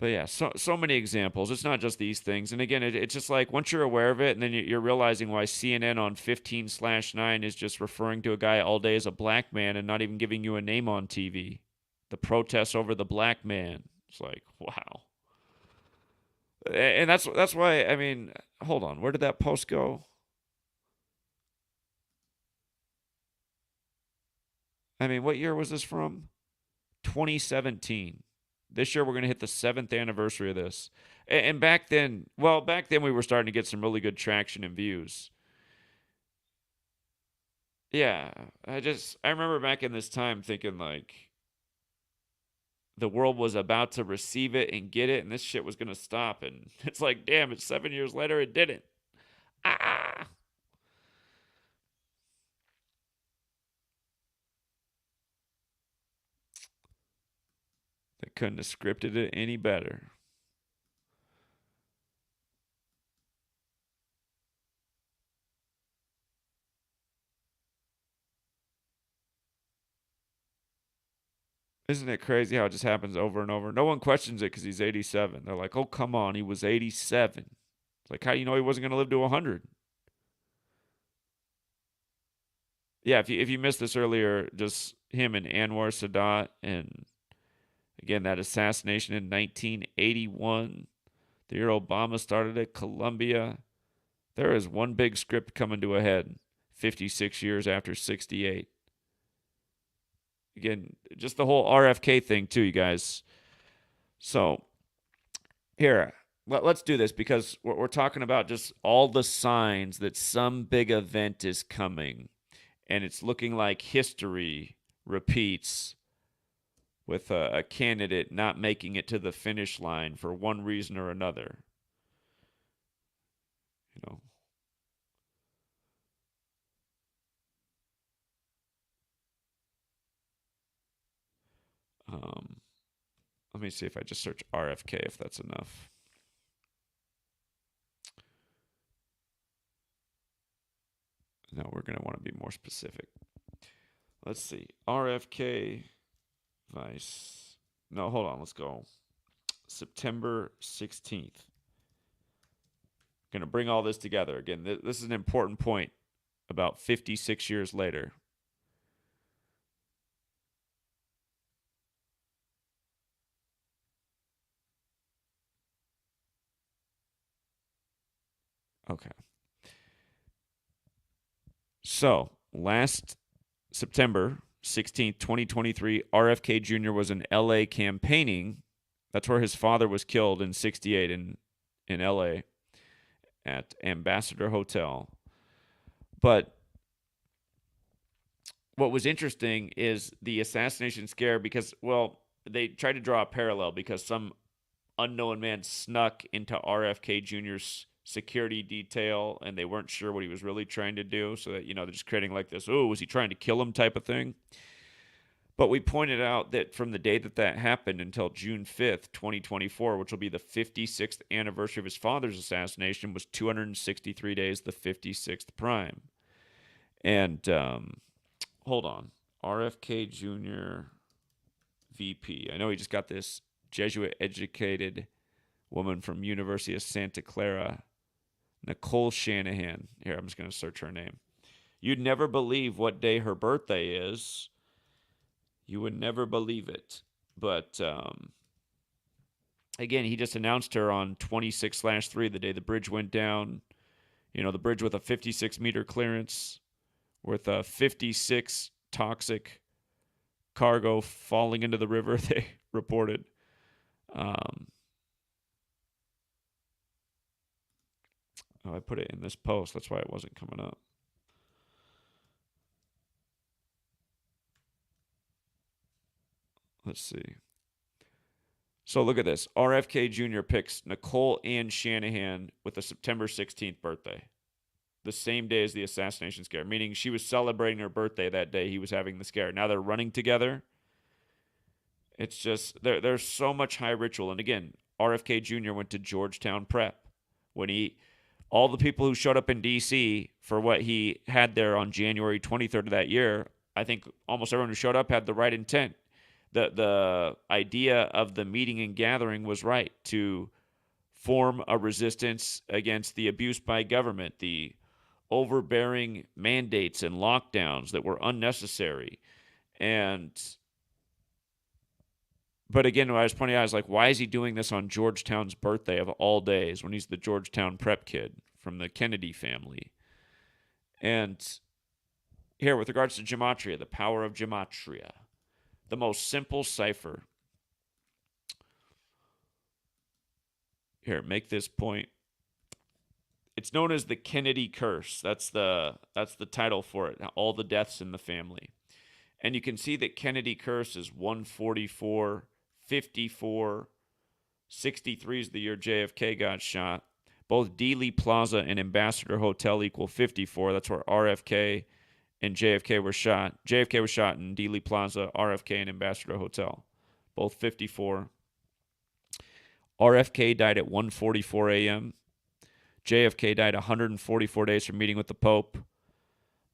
But yeah, so many examples. It's not just these things. And again, it's just like once you're aware of it, and then you're realizing why CNN on 15/9 is just referring to a guy all day as a black man and not even giving you a name on TV. The protests over the black man. It's like, wow. And that's why, I mean, hold on. Where did that post go? I mean, what year was this from? 2017. This year we're going to hit the 7th anniversary of this. And back then we were starting to get some really good traction and views. Yeah, I remember back in this time thinking like the world was about to receive it and get it, and this shit was going to stop. And it's like, damn, it's 7 years later, it didn't. Ah! They couldn't have scripted it any better. Isn't it crazy how it just happens over and over? No one questions it because he's 87. They're like, oh, come on, he was 87. Like, how do you know he wasn't going to live to 100? Yeah, if you missed this earlier, just him and Anwar Sadat, and again, that assassination in 1981, the year Obama started at Columbia. There is one big script coming to a head 56 years after 68. Again, just the whole RFK thing, too, you guys. So, here, let's do this because we're talking about just all the signs that some big event is coming. And it's looking like history repeats with a candidate not making it to the finish line for one reason or another. You know, let me see if I just search RFK, if that's enough. No, we're going to want to be more specific. Let's see. RFK Vice. No, hold on. Let's go. September 16th. Going to bring all this together. Again, this is an important point about 56 years later. Okay. So, last September 16th, 2023, RFK Jr. was in LA campaigning. That's where his father was killed in 68 in LA at Ambassador Hotel. But what was interesting is the assassination scare because, well, they tried to draw a parallel because some unknown man snuck into RFK Jr.'s security detail and they weren't sure what he was really trying to do. So that, they're just creating like this, oh, was he trying to kill him type of thing? But we pointed out that from the day that happened until June 5th, 2024, which will be the 56th anniversary of his father's assassination, was 263 days, the 56th prime. And hold on. RFK Jr. VP. I know he just got this Jesuit-educated woman from University of Santa Clara, Nicole Shanahan. Here, I'm just going to search her name. You'd never believe what day her birthday is. You would never believe it. But, again, he just announced her on 26/3, the day the bridge went down. The bridge with a 56-meter clearance, with a 56 toxic cargo falling into the river, they reported. I put it in this post. That's why it wasn't coming up. Let's see. So look at this. RFK Jr. picks Nicole Ann Shanahan with a September 16th birthday. The same day as the assassination scare, meaning she was celebrating her birthday that day he was having the scare. Now they're running together. It's just, there's so much high ritual. And again, RFK Jr. went to Georgetown Prep. All the people who showed up in D.C. for what he had there on January 23rd of that year, I think almost everyone who showed up had the right intent. The idea of the meeting and gathering was right, to form a resistance against the abuse by government, the overbearing mandates and lockdowns that were unnecessary. But again, what I was pointing out is like, why is he doing this on Georgetown's birthday of all days when he's the Georgetown prep kid from the Kennedy family? And here, with regards to Gematria, the power of Gematria, the most simple cipher. Here, make this point. It's known as the Kennedy curse. That's the title for it. All the deaths in the family. And you can see that Kennedy curse is 144, 54, 63 is the year JFK got shot. Both Dealey Plaza and Ambassador Hotel equal 54. That's where RFK and JFK were shot. JFK was shot in Dealey Plaza, RFK and Ambassador Hotel. Both 54. RFK died at 1:44 a.m. JFK died 144 days from meeting with the Pope.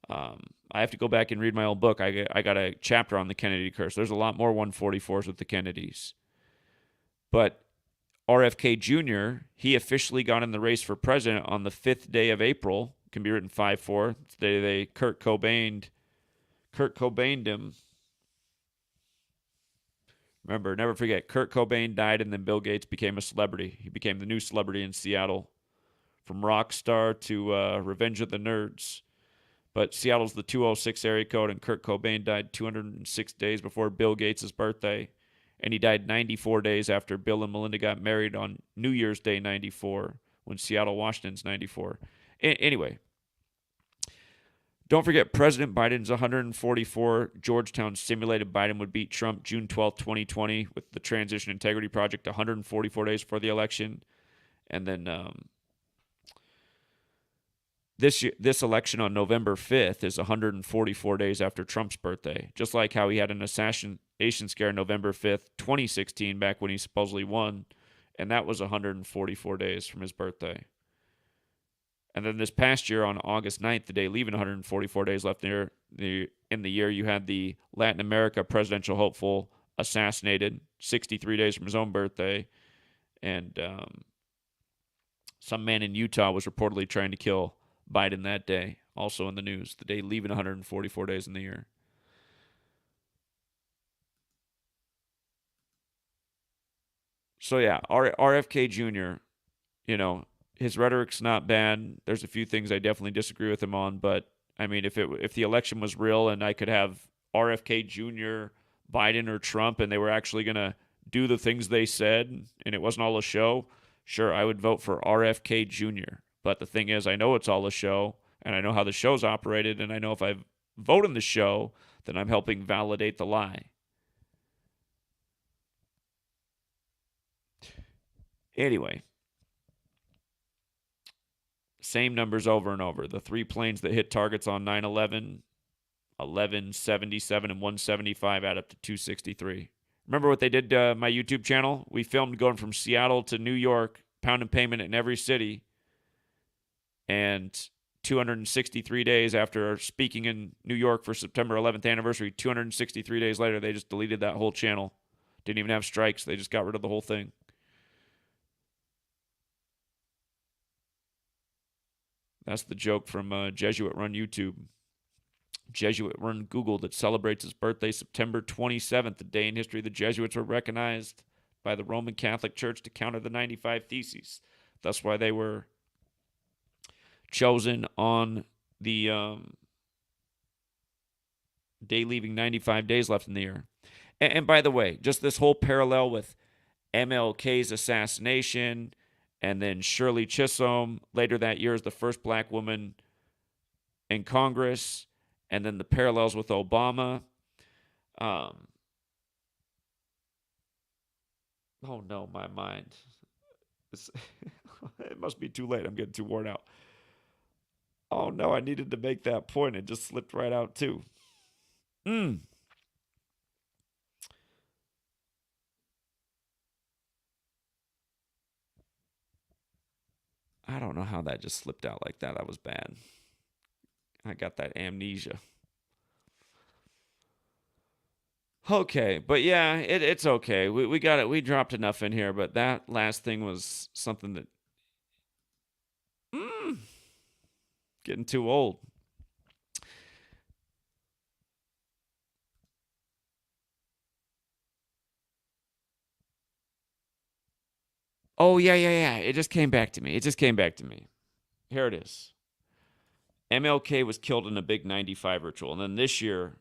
I have to go back and read my old book. I got a chapter on the Kennedy curse. There's a lot more 144s with the Kennedys. But RFK Jr., he officially got in the race for president on the 5th day of April. Can be written 5-4. It's the day they Kurt Cobained him. Remember, never forget, Kurt Cobain died and then Bill Gates became a celebrity. He became the new celebrity in Seattle. From rock star to Revenge of the Nerds. But Seattle's the 206 area code, and Kurt Cobain died 206 days before Bill Gates' birthday. And he died 94 days after Bill and Melinda got married on New Year's Day 94, when Seattle, Washington's 94. Anyway, don't forget, President Biden's 144. Georgetown simulated Biden would beat Trump June 12, 2020, with the Transition Integrity Project 144 days before the election. And then this election on November 5th is 144 days after Trump's birthday, just like how he had an assassination scare November 5th, 2016, back when he supposedly won, and that was 144 days from his birthday. And then this past year on August 9th, the day leaving 144 days left in the year, you had the Latin America presidential hopeful assassinated 63 days from his own birthday, and some man in Utah was reportedly trying to kill Biden that day, also in the news, the day leaving 144 days in the year. So yeah, RFK Jr., his rhetoric's not bad. There's a few things I definitely disagree with him on, but I mean, if the election was real and I could have RFK Jr., Biden, or Trump, and they were actually going to do the things they said, and it wasn't all a show, sure, I would vote for RFK Jr. But the thing is, I know it's all a show, and I know how the show's operated, and I know if I vote in the show, then I'm helping validate the lie. Anyway, same numbers over and over. The 3 planes that hit targets on 9/11, 1177 and 175 add up to 263. Remember what they did to my YouTube channel? We filmed going from Seattle to New York, pound and payment in every city. And 263 days after speaking in New York for September 11th anniversary, 263 days later, they just deleted that whole channel. Didn't even have strikes. They just got rid of the whole thing. That's the joke from Jesuit-run YouTube. Jesuit-run Google that celebrates his birthday September 27th, the day in history the Jesuits were recognized by the Roman Catholic Church to counter the 95 Theses. That's why they were chosen on the day leaving 95 days left in the year. And by the way, just this whole parallel with MLK's assassination, and then Shirley Chisholm later that year is the first black woman in Congress, and then the parallels with Obama. Oh no, my mind. It must be too late. I'm getting too worn out. Oh no, I needed to make that point. It just slipped right out too. I don't know how that just slipped out like that. That was bad. I got that amnesia. Okay, but yeah, it's okay. We got it. We dropped enough in here, but that last thing was something that getting too old. Oh, yeah. It just came back to me. Here it is. MLK was killed in a big 95 ritual. And then this year,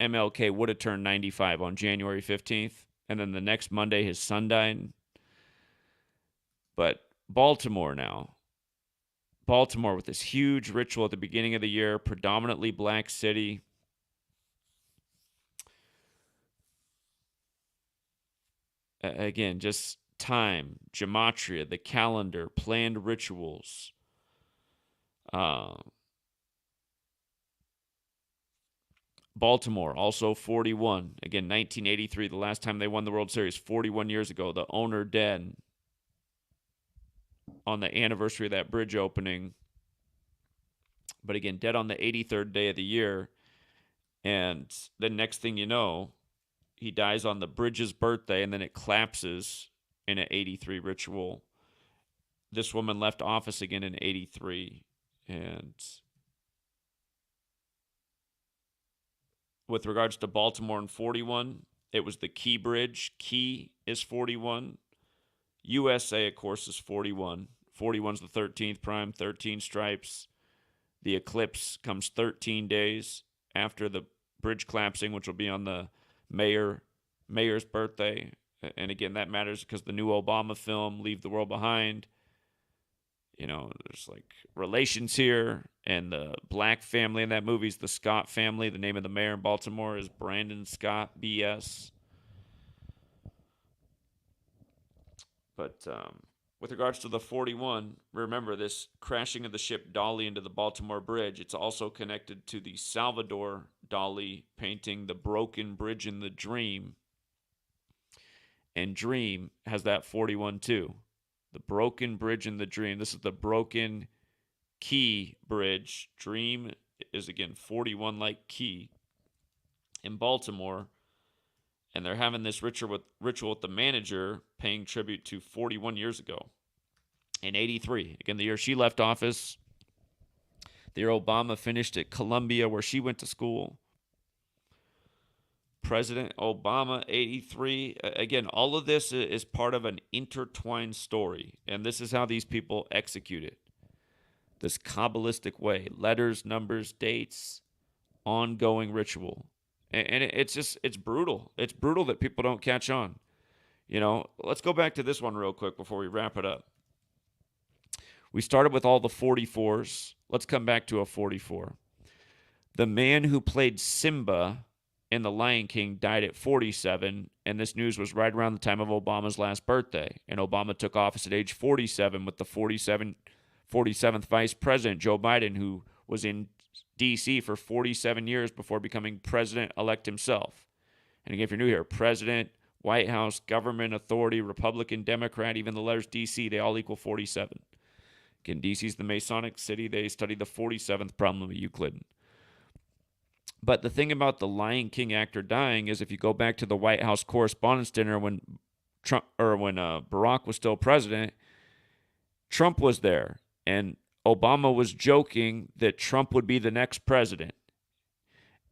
MLK would have turned 95 on January 15th. And then the next Monday, his son died. But Baltimore with this huge ritual at the beginning of the year, predominantly black city. Again, just time, gematria, the calendar, planned rituals. Baltimore, also 41. Again, 1983, the last time they won the World Series, 41 years ago. The owner dead on the anniversary of that bridge opening. But again, dead on the 83rd day of the year. And the next thing you know, he dies on the bridge's birthday, and then it collapses in an 83 ritual. This woman left office again in 83. And with regards to Baltimore in 41, it was the Key Bridge. Key is 41. USA, of course, is 41. 41 is the 13th prime, 13 stripes. The eclipse comes 13 days after the bridge collapsing, which will be on the mayor's birthday. And again, that matters because the new Obama film, Leave the World Behind, there's like relations here. And the black family in that movie is the Scott family. The name of the mayor in Baltimore is Brandon Scott, BS. But with regards to the 41, remember this crashing of the ship Dali into the Baltimore Bridge. It's also connected to the Salvador Dali painting The Broken Bridge in the Dream. And Dream has that 41 too. The Broken Bridge in the Dream. This is the Broken Key Bridge. Dream is, again, 41 like Key in Baltimore. And they're having this ritual with the manager paying tribute to 41 years ago in 83. Again, the year she left office. The year Obama finished at Columbia, where she went to school. President Obama, 83. Again, all of this is part of an intertwined story. And this is how these people execute it. This Kabbalistic way. Letters, numbers, dates, ongoing ritual. And it's brutal. It's brutal that people don't catch on. Let's go back to this one real quick before we wrap it up. We started with all the 44s. Let's come back to a 44. The man who played Simba in The Lion King died at 47, and this news was right around the time of Obama's last birthday. And Obama took office at age 47 with the 47th vice president, Joe Biden, who was in D.C. for 47 years before becoming president-elect himself. And again, if you're new here, president, White House, government, authority, Republican, Democrat, even the letters D.C., they all equal 47. Again, D.C. is the Masonic city. They study the 47th problem of Euclid. But the thing about the Lion King actor dying is if you go back to the White House Correspondents' Dinner when Barack was still president, Trump was there. And Obama was joking that Trump would be the next president.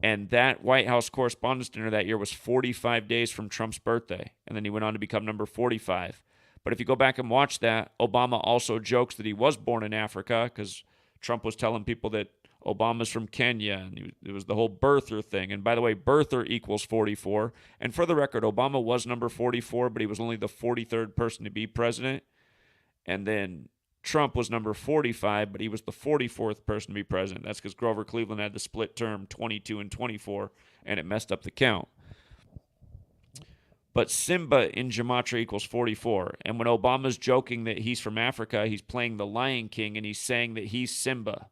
And that White House Correspondents' Dinner that year was 45 days from Trump's birthday. And then he went on to become number 45. But if you go back and watch that, Obama also jokes that he was born in Africa because Trump was telling people that Obama's from Kenya, and it was the whole birther thing. And by the way, birther equals 44. And for the record, Obama was number 44, but he was only the 43rd person to be president. And then Trump was number 45, but he was the 44th person to be president. That's because Grover Cleveland had the split term 22 and 24, and it messed up the count. But Simba in Gematria equals 44. And when Obama's joking that he's from Africa, he's playing the Lion King, and he's saying that he's Simba.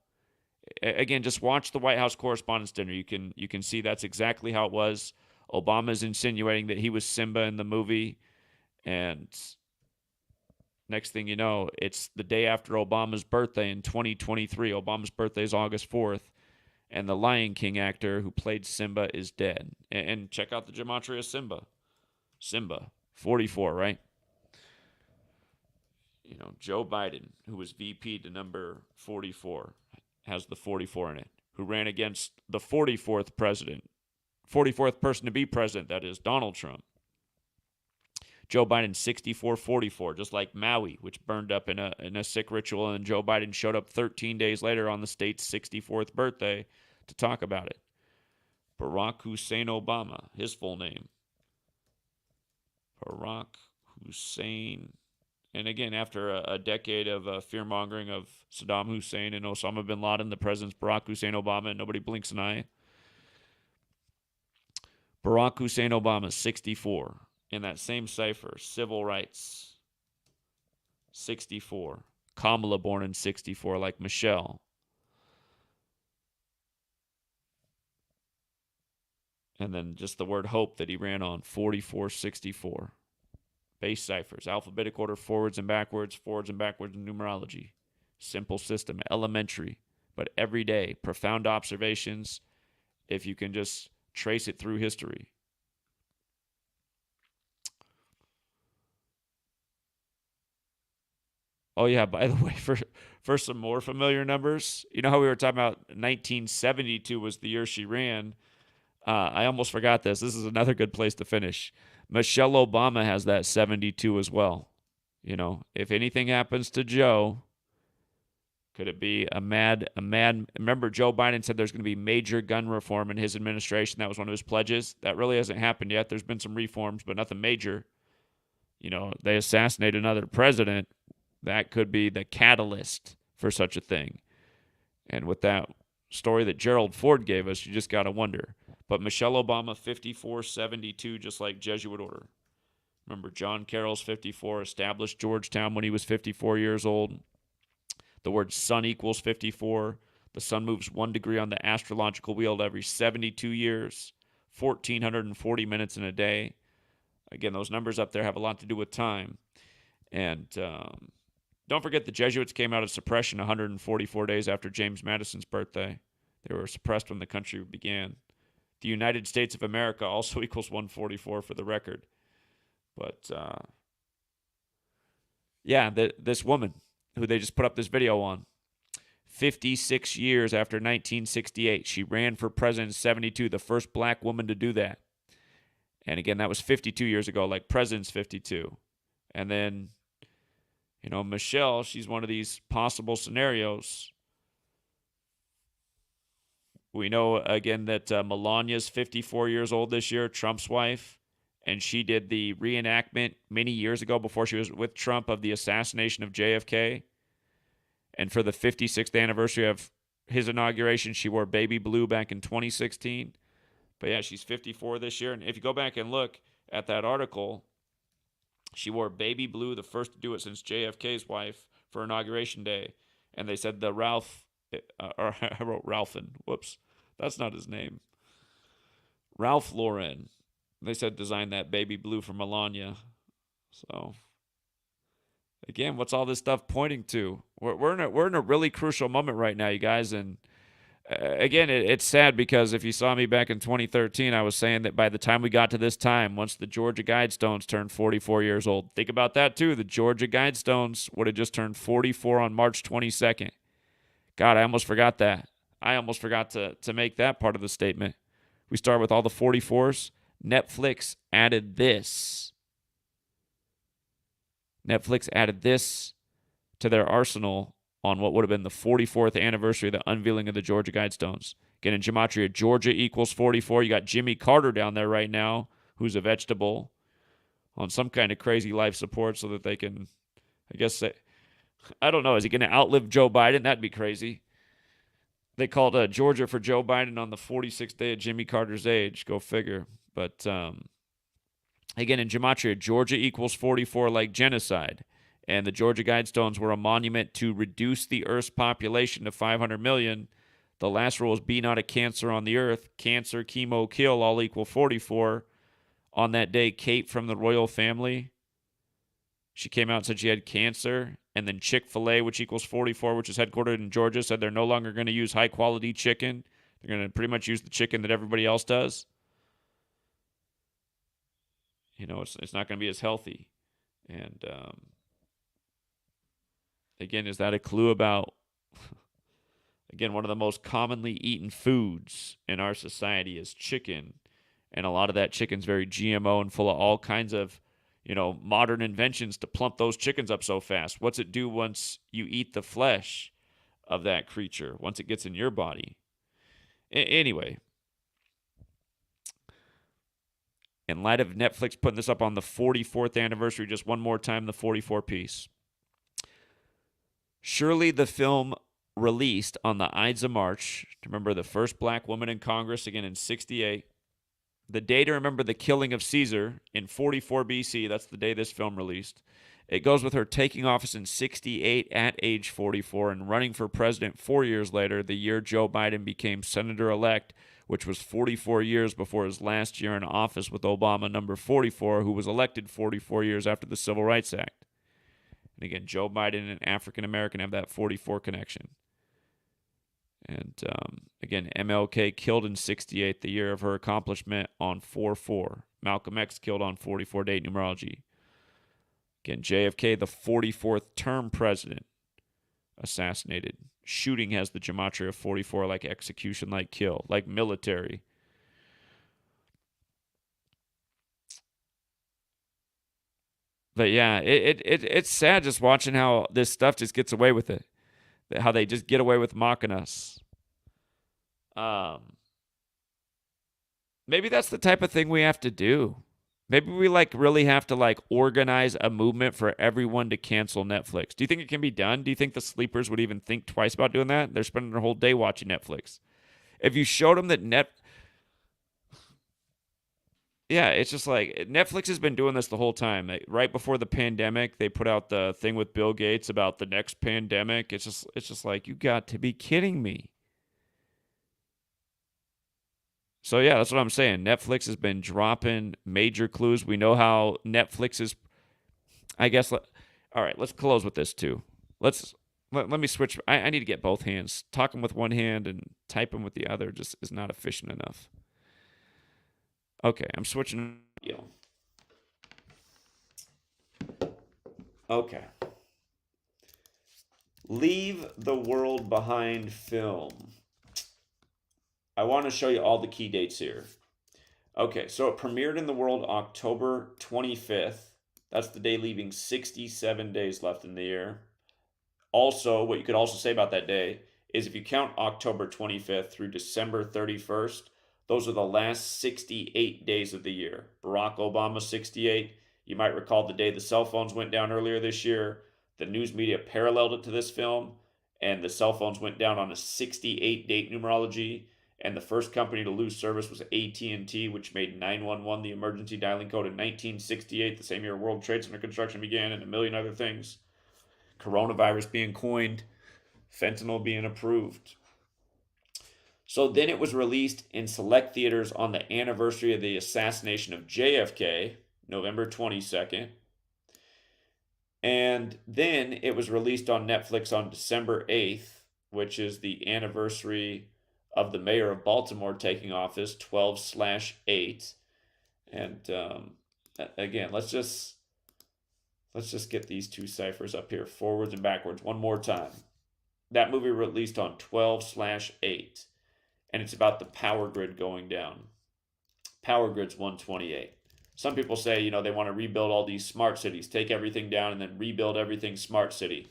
Again, just watch the White House Correspondents' Dinner. You can see that's exactly how it was. Obama's insinuating that he was Simba in the movie, and next thing you know, it's the day after Obama's birthday in 2023. Obama's birthday is August 4th, and the Lion King actor who played Simba is dead. And check out the Gematria Simba. Simba, 44, right? Joe Biden, who was VP to number 44, has the 44 in it, who ran against the 44th person to be president, that is, Donald Trump. Joe Biden, 64-44, just like Maui, which burned up in a sick ritual, and Joe Biden showed up 13 days later on the state's 64th birthday to talk about it. Barack Hussein Obama, his full name. Barack Hussein. And again, after a decade of fear-mongering of Saddam Hussein and Osama bin Laden, the president's Barack Hussein Obama, and nobody blinks an eye. Barack Hussein Obama, 64. In that same cipher, civil rights, 64. Kamala born in 64, like Michelle. And then just the word hope that he ran on, 44-64. Base ciphers, alphabetic order, forwards and backwards in numerology. Simple system, elementary, but every day, profound observations if you can just trace it through history. Oh, yeah, by the way, for some more familiar numbers, you know how we were talking about 1972 was the year she ran? I almost forgot this. This is another good place to finish. Michelle Obama has that 72 as well. You know, if anything happens to Joe, could it be a mad? Remember, Joe Biden said there's going to be major gun reform in his administration. That was one of his pledges. That really hasn't happened yet. There's been some reforms, but nothing major. You know, they assassinate another president. That could be the catalyst for such a thing. And with that story that Gerald Ford gave us, you just got to wonder. But Michelle Obama, 5472, just like Jesuit order. Remember, John Carroll's 54, established Georgetown when he was 54 years old. The word sun equals 54. The sun moves 1 degree on the astrological wheel every 72 years, 1,440 minutes in a day. Again, those numbers up there have a lot to do with time. And don't forget the Jesuits came out of suppression 144 days after James Madison's birthday. They were suppressed when the country began. The United States of America also equals 144 for the record. But, yeah, this woman who they just put up this video on, 56 years after 1968, she ran for president in 72, the first black woman to do that. And again, that was 52 years ago, like president's 52. And then, you know, Michelle, she's one of these possible scenarios. We know, again, that Melania's 54 years old this year, Trump's wife. And she did the reenactment many years ago before she was with Trump of the assassination of JFK. And for the 56th anniversary of his inauguration, she wore baby blue back in 2016. But yeah, she's 54 this year. And if you go back and look at that article, she wore baby blue, the first to do it since JFK's wife, for Inauguration Day. And they said the Ralph, or I wrote Ralphin. Whoops, that's not his name. Ralph Lauren. They said design that baby blue for Melania. So, again, what's all this stuff pointing to? We're in a really crucial moment right now, you guys. And again, it's sad because if you saw me back in 2013, I was saying that by the time we got to this time, once the Georgia Guidestones turned 44 years old, think about that too. The Georgia Guidestones would have just turned 44 on March 22nd. God, I almost forgot that. I almost forgot to make that part of the statement. We start with all the 44s. Netflix added this. Netflix added this to their arsenal on what would have been the 44th anniversary of the unveiling of the Georgia Guidestones. Again, in Gematria, Georgia equals 44. You got Jimmy Carter down there right now, who's a vegetable, on some kind of crazy life support so that they can, I guess, say, I don't know, is he going to outlive Joe Biden? That'd be crazy. They called Georgia for Joe Biden on the 46th day of Jimmy Carter's age. Go figure. But again, in Gematria, Georgia equals 44 like genocide. And the Georgia Guidestones were a monument to reduce the Earth's population to 500 million. The last rule is be not a cancer on the earth. Cancer, chemo, kill, all equal 44. On that day, Kate from the royal family, she came out and said she had cancer. And then Chick-fil-A, which equals 44, which is headquartered in Georgia, said they're no longer going to use high-quality chicken. They're going to pretty much use the chicken that everybody else does. You know, it's not going to be as healthy. And again, is that a clue about, again, one of the most commonly eaten foods in our society is chicken. And a lot of that chicken's very GMO and full of all kinds of, you know, modern inventions to plump those chickens up so fast. What's it do once you eat the flesh of that creature, once it gets in your body? Anyway, in light of Netflix putting this up on the 44th anniversary, just one more time, the 44 piece. Shirley, the film released on the Ides of March, to remember the first black woman in Congress, again in 68. The day to remember the killing of Caesar in 44 BC, that's the day this film released. It goes with her taking office in 68 at age 44 and running for president 4 years later, the year Joe Biden became senator-elect, which was 44 years before his last year in office with Obama, number 44, who was elected 44 years after the Civil Rights Act. And again, Joe Biden and African-American have that 44 connection. And again, MLK killed in 68, the year of her accomplishment, on 4-4. Malcolm X killed on 44, date numerology. Again, JFK, the 44th term president, assassinated. Shooting has the gematria of 44, like execution, like kill, like military. But yeah, it's sad just watching how this stuff just gets away with it. How they just get away with mocking us. Maybe that's the type of thing we have to do. Maybe we really have to organize a movement for everyone to cancel Netflix. Do you think it can be done? Do you think the sleepers would even think twice about doing that? They're spending their whole day watching Netflix. If you showed them that yeah, it's just Netflix has been doing this the whole time. Right before the pandemic, they put out the thing with Bill Gates about the next pandemic. It's just like, you got to be kidding me. So yeah, that's what I'm saying. Netflix has been dropping major clues. We know how Netflix is. I guess. All right, let's close with this too. Let me switch. I need to get both hands. Talking with one hand and typing with the other just is not efficient enough. Okay, I'm switching. Okay. Leave the World Behind film. I want to show you all the key dates here. Okay, so it premiered in the world October 25th. That's the day leaving 67 days left in the year. Also, what you could also say about that day is if you count October 25th through December 31st, those are the last 68 days of the year. Barack Obama, 68. You might recall the day the cell phones went down earlier this year. The news media paralleled it to this film, and the cell phones went down on a 68-date numerology. And the first company to lose service was AT&T, which made 911 the emergency dialing code in 1968, the same year World Trade Center construction began, and a million other things. Coronavirus being coined, fentanyl being approved. So then it was released in select theaters on the anniversary of the assassination of JFK, November 22nd. And then it was released on Netflix on December 8th, which is the anniversary of the mayor of Baltimore taking office, 12/8. And again, let's just get these two ciphers up here, forwards and backwards, one more time. That movie released on 12/8, and it's about the power grid going down. Power grid's 128. Some people say, they want to rebuild all these smart cities, take everything down and then rebuild everything smart city.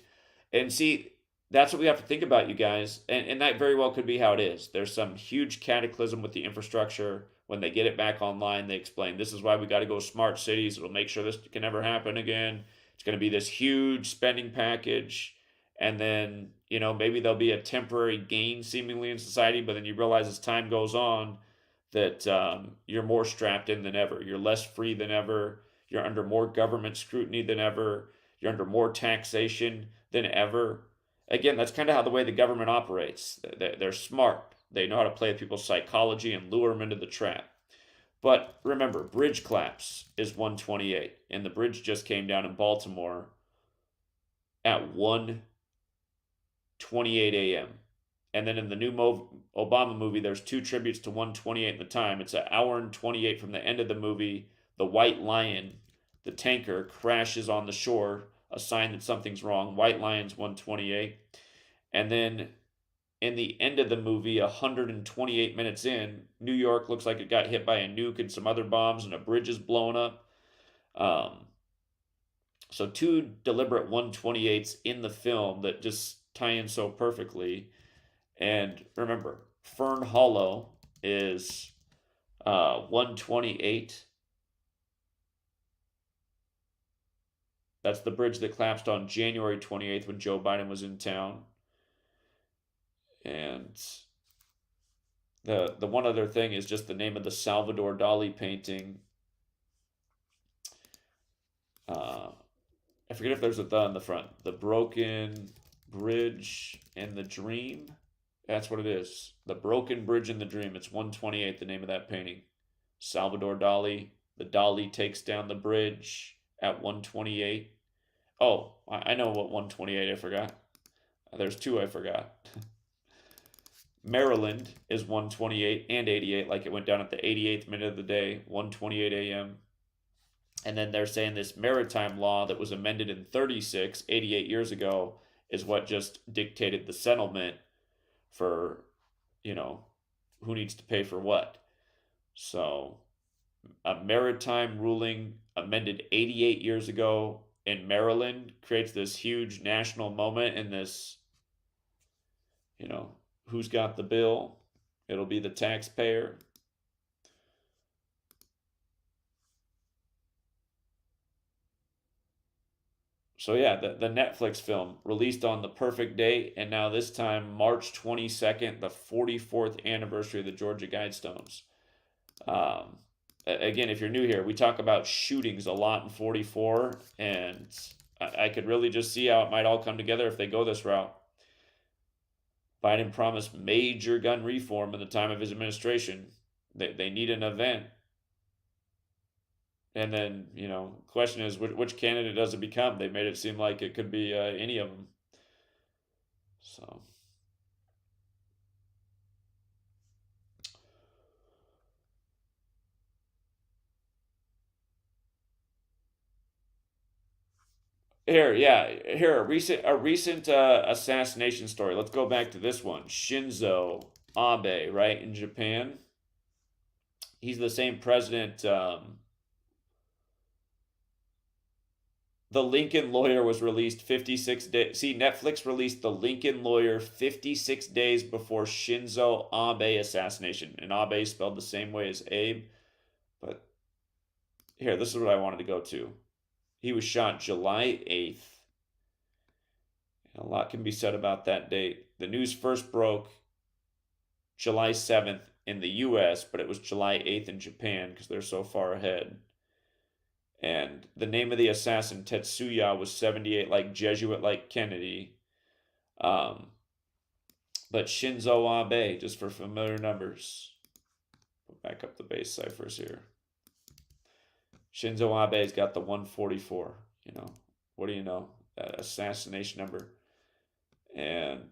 And see, that's what we have to think about, you guys. And that very well could be how it is. There's some huge cataclysm with the infrastructure. When they get it back online, they explain, this is why we got to go smart cities. It'll make sure this can never happen again. It's going to be this huge spending package. And then, maybe there'll be a temporary gain seemingly in society. But then you realize as time goes on that you're more strapped in than ever. You're less free than ever. You're under more government scrutiny than ever. You're under more taxation than ever. Again, that's kind of how the way the government operates. They're smart. They know how to play with people's psychology and lure them into the trap. But remember, bridge collapse is 128, and the bridge just came down in Baltimore at 1:28 a.m. And then in the new Obama movie, there's two tributes to 128 in the time. It's an hour and 28 from the end of the movie. The White Lion, the tanker, crashes on the shore, a sign that something's wrong. White Lion's 128. And then in the end of the movie, 128 minutes in, New York looks like it got hit by a nuke and some other bombs, and a bridge is blown up. So two deliberate 128s in the film that just tie in so perfectly. And remember, Fern Hollow is 128. That's the bridge that collapsed on January 28th when Joe Biden was in town. And the one other thing is just the name of the Salvador Dali painting. I forget if there's a "the" on the front. The Broken Bridge in the Dream. That's what it is. The Broken Bridge in the Dream. It's 128, the name of that painting. Salvador Dali. The Dali takes down the bridge at 128. Oh, I know what 128 I forgot. There's two I forgot. Maryland is 128 and 88, like it went down at the 88th minute of the day, 1:28 a.m. And then they're saying this maritime law that was amended in 36, 88 years ago, is what just dictated the settlement for, you know, who needs to pay for what. So, a maritime ruling amended 88 years ago in Maryland creates this huge national moment in this, who's got the bill? It'll be the taxpayer. So yeah, the Netflix film released on the perfect date, and now this time March 22nd, the 44th anniversary of the Georgia Guidestones. Again, if you're new here, we talk about shootings a lot in 44, and I could really just see how it might all come together if they go this route. Biden promised major gun reform in the time of his administration. They need an event. And then, question is, which candidate does it become? They made it seem like it could be any of them. So, here a recent assassination story. Let's go back to this one. Shinzo Abe, right, in Japan. He's the same president. The Lincoln Lawyer was released 56 days. See, Netflix released The Lincoln Lawyer 56 days before Shinzo Abe assassination. And Abe spelled the same way as Abe. But here, this is what I wanted to go to. He was shot July 8th. And a lot can be said about that date. The news first broke July 7th in the US, but it was July 8th in Japan because they're so far ahead. And the name of the assassin, Tetsuya, was 78, like Jesuit, like Kennedy. But Shinzo Abe, just for familiar numbers. Put back up the base ciphers here. Shinzo Abe's got the 144. What do you know? That assassination number. And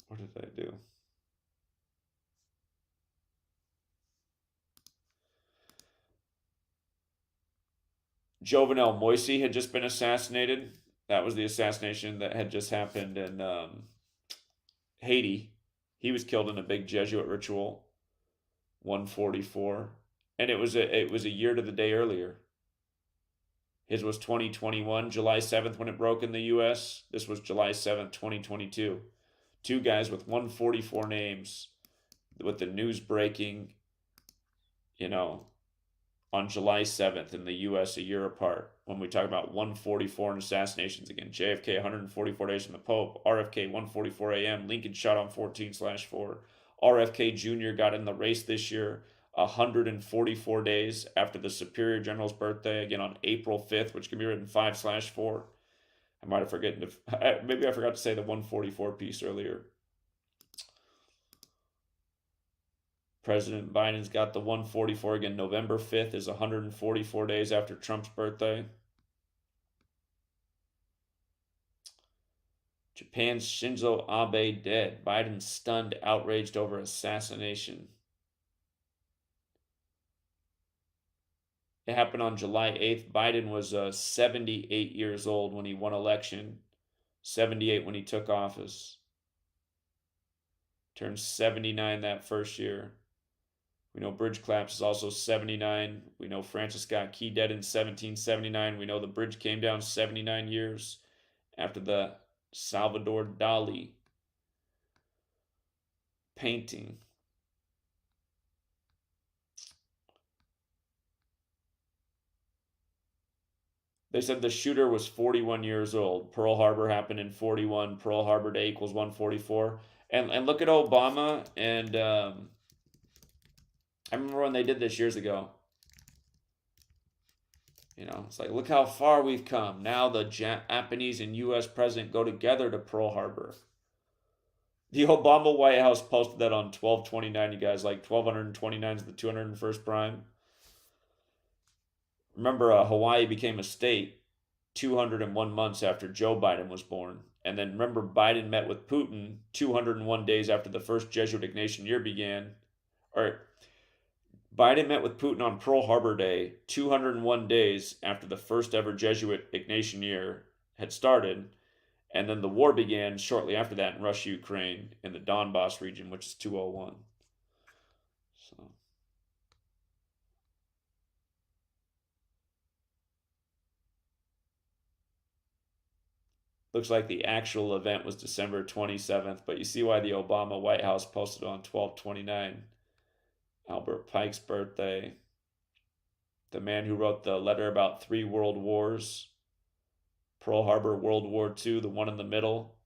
what did I do? Jovenel Moise had just been assassinated. That was the assassination that had just happened in Haiti. He was killed in a big Jesuit ritual. 144, and it was a year to the day earlier. His was 2021, July 7th when it broke in the U.S. This was July 7th, 2022. Two guys with 144 names, with the news breaking, on July 7th in the U.S. a year apart. When we talk about 144 and assassinations again, JFK 144 days from the Pope, RFK 144 a.m., Lincoln shot on 14/4. RFK Jr. got in the race this year 144 days after the Superior General's birthday, again on April 5th, which can be written 5/4. I might have forgotten maybe I forgot to say the 144 piece earlier. President Biden's got the 144 again. November 5th is 144 days after Trump's birthday. Japan's Shinzo Abe dead. Biden stunned, outraged over assassination. It happened on July 8th. Biden was 78 years old when he won election. 78 when he took office. Turned 79 that first year. We know Bridge Collapse is also 79. We know Francis Scott Key dead in 1779. We know the bridge came down 79 years after the Salvador Dali painting. They said the shooter was 41 years old. Pearl Harbor happened in 41. Pearl Harbor Day equals 144. And look at Obama and... I remember when they did this years ago. It's like, look how far we've come. Now the Japanese and U.S. president go together to Pearl Harbor. The Obama White House posted that on 12/29, you guys, like 1229 is the 201st prime. Remember, Hawaii became a state 201 months after Joe Biden was born. And then remember, Biden met with Putin 201 days after the first Jesuit Ignatian year began. Or Biden met with Putin on Pearl Harbor Day, 201 days after the first ever Jesuit Ignatian year had started, and then the war began shortly after that in Russia, Ukraine, in the Donbass region, which is 201. So, looks like the actual event was December 27th, but you see why the Obama White House posted on 12/29, Albert Pike's birthday. The man who wrote the letter about 3 world wars, Pearl Harbor, World War II, the one in the middle.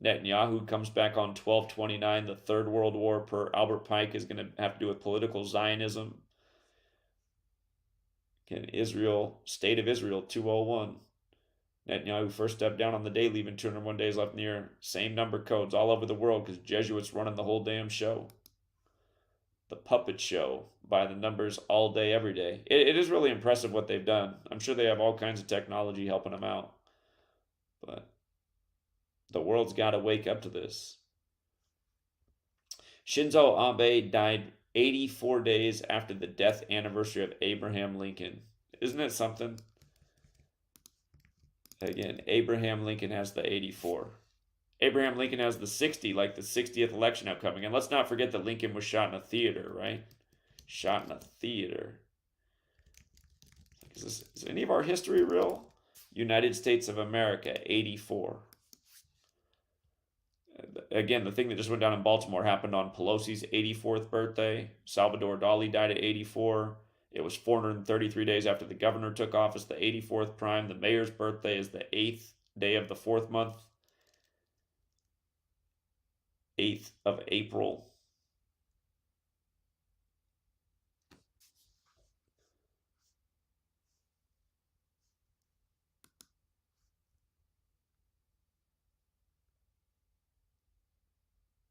Netanyahu comes back on 12/29, the Third World War per Albert Pike is going to have to do with political Zionism. Again, Israel, State of Israel, 201. Netanyahu first stepped down on the day, leaving 201 days left in the year. Same number codes all over the world because Jesuits running the whole damn show. The puppet show by the numbers all day, every day. It is really impressive what they've done. I'm sure they have all kinds of technology helping them out. But the world's got to wake up to this. Shinzo Abe died 84 days after the death anniversary of Abraham Lincoln. Isn't it something? Again, Abraham Lincoln has the 84. Abraham Lincoln has the 60, like the 60th election upcoming. And let's not forget that Lincoln was shot in a theater, right? Shot in a theater. Is any of our history real? United States of America, 84. Again, the thing that just went down in Baltimore happened on Pelosi's 84th birthday. Salvador Dali died at 84. It was 433 days after the governor took office, the 84th prime. The mayor's birthday is the 8th day of the 4th month. 8th of April.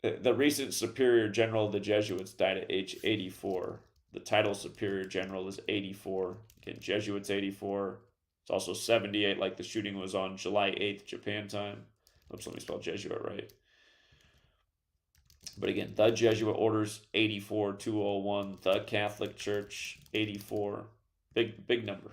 The recent Superior General of the Jesuits died at age 84. The title Superior General is 84. Again, Jesuits 84. It's also 78, like the shooting was on July 8th, Japan time. Oops, let me spell Jesuit right. But again, the Jesuit Orders, 84, 201. The Catholic Church, 84. Big number.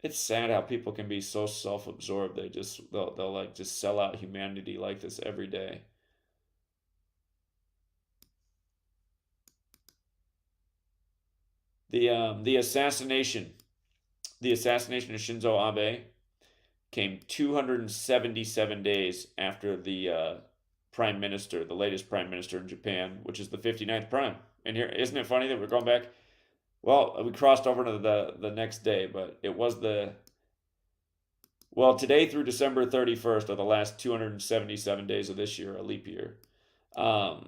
It's sad how people can be so self-absorbed. They'll like just sell out humanity like this every day. The assassination of Shinzo Abe came 277 days after the prime minister, the latest prime minister in Japan, which is the 59th prime. And here, isn't it funny that we're going back? Well, we crossed over to the next day, but it was today through December 31st are the last 277 days of this year, a leap year. Yeah,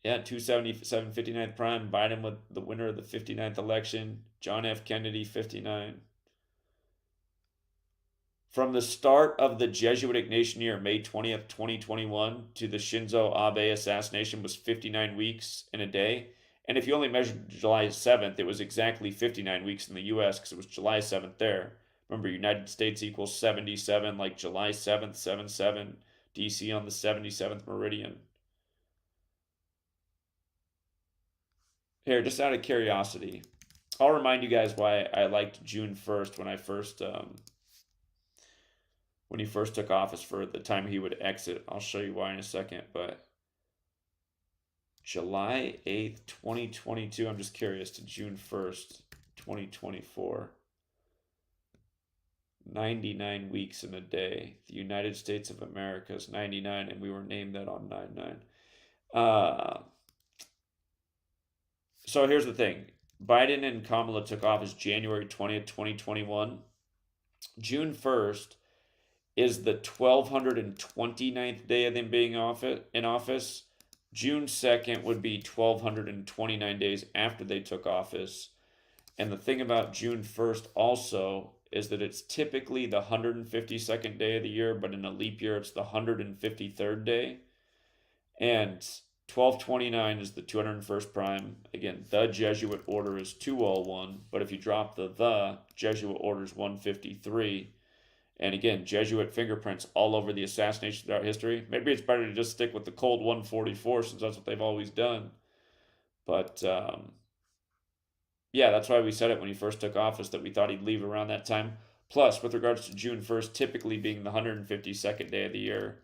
277, 59th prime. Biden with the winner of the 59th election. John F. Kennedy, 59. From the start of the Jesuit Ignatian year, May 20th, 2021, to the Shinzo Abe assassination was 59 weeks in a day. And if you only measured July 7th, it was exactly 59 weeks in the U.S. because it was July 7th there. Remember, United States equals 77, like July 7th, 77. D.C. on the 77th meridian. Here, just out of curiosity, I'll remind you guys why I liked June 1st when he first took office for the time he would exit. I'll show you why in a second, but July 8th, 2022, I'm just curious, to June 1st, 2024. 99 weeks in a day. The United States of America is 99, and we were named that on 9/9. So here's the thing. Biden and Kamala took office January 20th, 2021. June 1st is the 1229th day of them being in office. June 2nd would be 1229 days after they took office. And the thing about June 1st also is that it's typically the 152nd day of the year, but in a leap year, it's the 153rd day. And 1229 is the 201st prime. Again, the Jesuit order is 201, but if you drop the Jesuit order is 153. And again, Jesuit fingerprints all over the assassinations throughout history. Maybe it's better to just stick with the cold 144 since that's what they've always done. But yeah, that's why we said it when he first took office that we thought he'd leave around that time. Plus, with regards to June 1st, typically being the 152nd day of the year,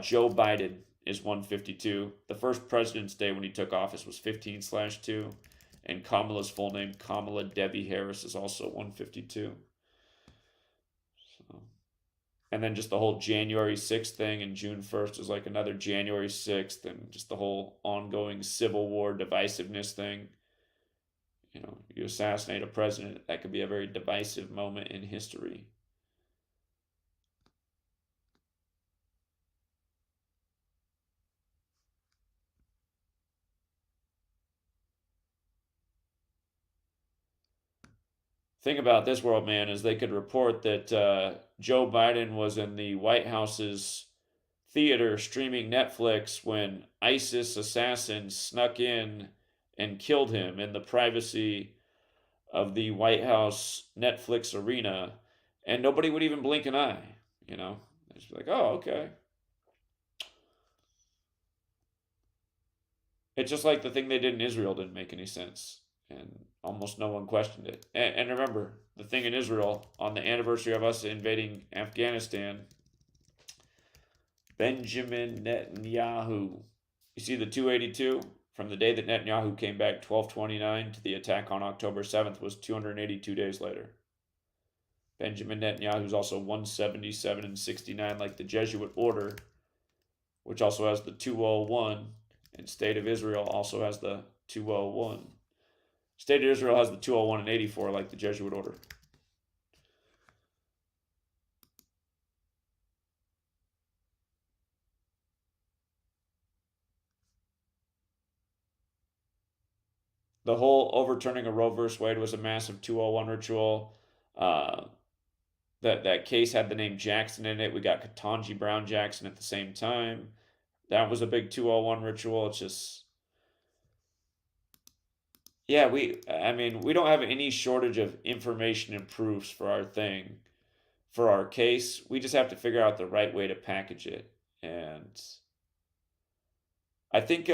Joe Biden is 152. The first President's Day when he took office was 15/2. And Kamala's full name, Kamala Debbie Harris, is also 152. So, and then just the whole January 6th thing and June 1st is like another January 6th, and just the whole ongoing Civil War divisiveness thing. You know, you assassinate a president, that could be a very divisive moment in history. Thing about this world, man, is they could report that Joe Biden was in the White House's theater streaming Netflix when ISIS assassins snuck in and killed him in the privacy of the White House Netflix arena, and nobody would even blink an eye. You know, they'd just be like, "Oh, okay." It's just like the thing they did in Israel didn't make any sense, and almost no one questioned it. And remember, the thing in Israel on the anniversary of us invading Afghanistan, Benjamin Netanyahu. You see the 282? From the day that Netanyahu came back 1229 to the attack on October 7th was 282 days later. Benjamin Netanyahu is also 177 and 69 like the Jesuit order, which also has the 201, and State of Israel also has the 201. State of Israel has the 201 and 84 like the Jesuit order. The whole overturning of Roe v. Wade was a massive 201 ritual. That case had the name Jackson in it. We got Ketanji Brown Jackson at the same time. That was a big 201 ritual. It's just, yeah, we don't have any shortage of information and proofs for our thing, for our case. We just have to figure out the right way to package it. And I think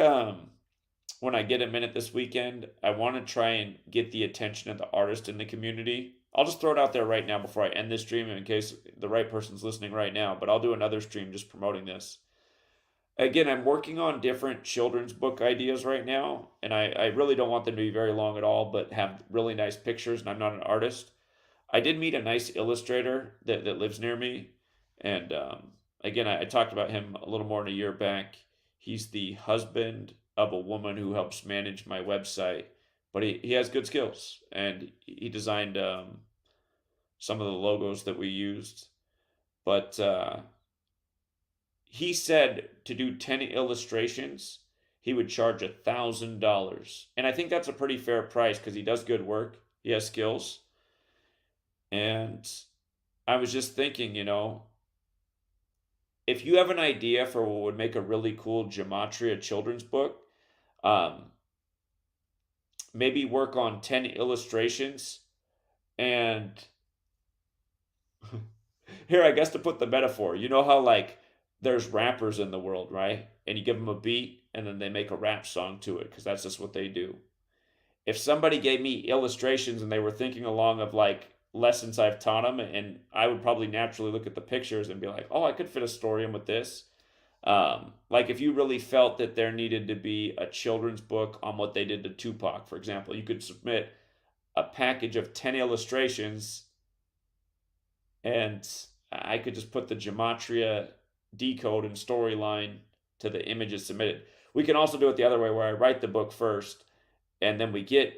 when I get a minute this weekend, I want to try and get the attention of the artist in the community. I'll just throw it out there right now before I end this stream in case the right person's listening right now, but I'll do another stream just promoting this. Again, I'm working on different children's book ideas right now, and I really don't want them to be very long at all, but have really nice pictures, and I'm not an artist. I did meet a nice illustrator that lives near me, and again, I talked about him a little more than a year back. He's the husband of a woman who helps manage my website, but he has good skills, and he designed some of the logos that we used. But he said to do 10 illustrations, he would charge $1,000. And I think that's a pretty fair price because he does good work. He has skills. And I was just thinking, you know, if you have an idea for what would make a really cool Gematria children's book, maybe work on 10 illustrations. And here, I guess to put the metaphor, you know how like there's rappers in the world, right? And you give them a beat and then they make a rap song to it because that's just what they do. If somebody gave me illustrations and they were thinking along of like lessons I've taught them, and I would probably naturally look at the pictures and be like, oh, I could fit a story in with this. Like if you really felt that there needed to be a children's book on what they did to Tupac, for example, you could submit a package of 10 illustrations and I could just put the Gematria decode and storyline to the images submitted. We can also do it the other way where I write the book first and then we get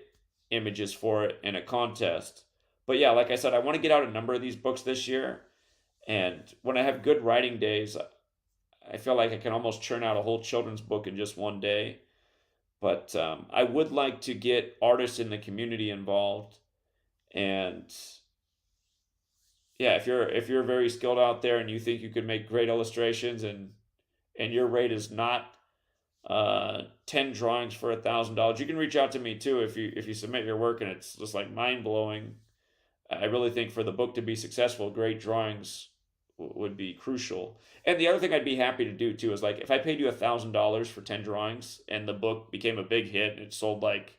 images for it in a contest. But yeah, like I said, I want to get out a number of these books this year. And when I have good writing days, I feel like I can almost churn out a whole children's book in just one day. But I would like to get artists in the community involved. And yeah, if you're very skilled out there and you think you could make great illustrations and your rate is not 10 drawings for $1,000. You can reach out to me too if you submit your work and it's just like mind blowing. I really think for the book to be successful, great drawings would be crucial. And the other thing I'd be happy to do too is like if I paid you $1,000 for 10 drawings and the book became a big hit and it sold like,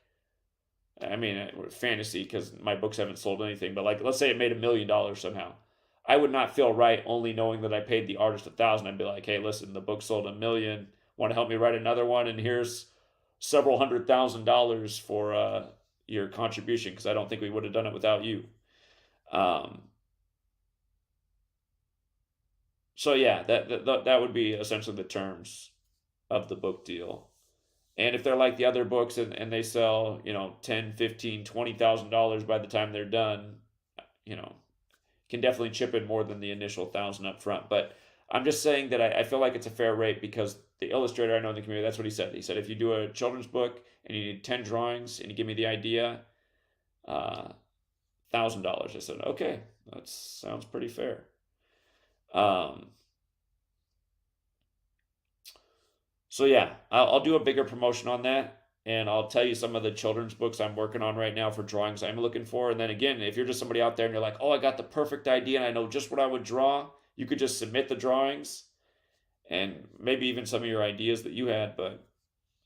I mean, fantasy because my books haven't sold anything, but like let's say it made $1 million somehow. I would not feel right only knowing that I paid the artist 1,000. I'd be like, hey, listen, the book sold 1 million. Want to help me write another one? And here's several $100,000 for your contribution because I don't think we would have done it without you. So yeah, that would be essentially the terms of the book deal. And if they're like the other books and they sell, you know, 10, 15, $20,000 by the time they're done, you know, can definitely chip in more than the initial 1,000 up front. But I'm just saying that I feel like it's a fair rate because the illustrator I know in the community, that's what he said. He said, if you do a children's book and you need 10 drawings and you give me the idea, $1,000. I said, okay, that sounds pretty fair. So yeah, I'll do a bigger promotion on that, and I'll tell you some of the children's books I'm working on right now for drawings I'm looking for. And then again, if you're just somebody out there and you're like, oh, I got the perfect idea and I know just what I would draw, you could just submit the drawings and maybe even some of your ideas that you had, but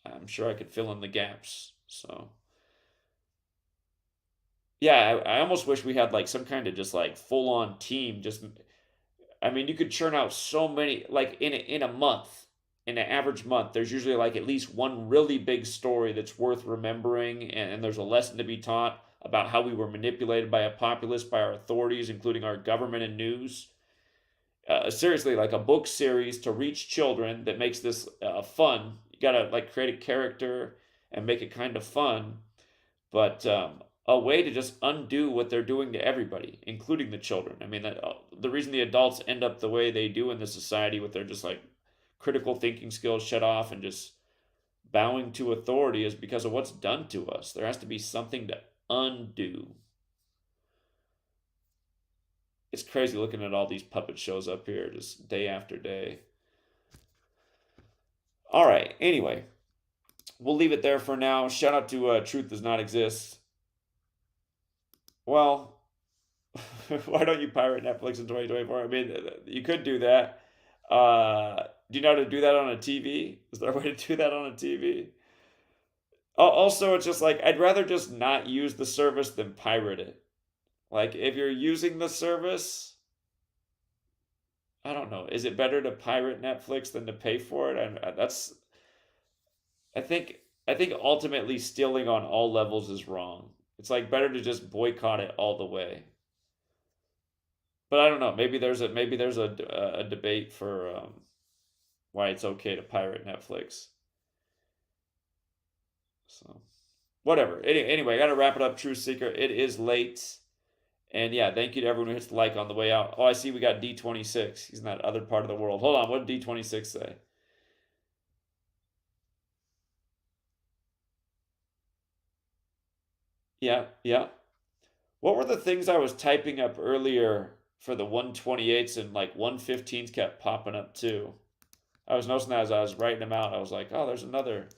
I'm sure I could fill in the gaps. So yeah, I almost wish we had like some kind of just like full on team. Just, I mean, you could churn out so many, like in a month, in an average month, there's usually like at least one really big story that's worth remembering, and there's a lesson to be taught about how we were manipulated by a populace, by our authorities, including our government and news. Seriously, like a book series to reach children that makes this fun. You gotta like create a character and make it kind of fun, but a way to just undo what they're doing to everybody, including the children. I mean, the reason the adults end up the way they do in this society with their just like critical thinking skills shut off and just bowing to authority is because of what's done to us. There has to be something to undo. It's crazy looking at all these puppet shows up here just day after day. All right, anyway, we'll leave it there for now. Shout out to Truth Does Not Exist. Well, why don't you pirate Netflix in 2024? I mean, you could do that. Do you know how to do that on a TV? Is there a way to do that on a TV? Also, it's just like, I'd rather just not use the service than pirate it. Like, if you're using the service, I don't know. Is it better to pirate Netflix than to pay for it? And I think, I think ultimately stealing on all levels is wrong. It's like better to just boycott it all the way. But I don't know. Maybe there's a debate for why it's okay to pirate Netflix. So whatever. Anyway, I got to wrap it up. True Seeker. It is late. And yeah, thank you to everyone who hits the like on the way out. Oh, I see we got D26. He's in that other part of the world. Hold on. What did D26 say? Yeah, yeah. What were the things I was typing up earlier for the 128s and like 115s kept popping up too? I was noticing that as I was writing them out. I was like, oh, there's another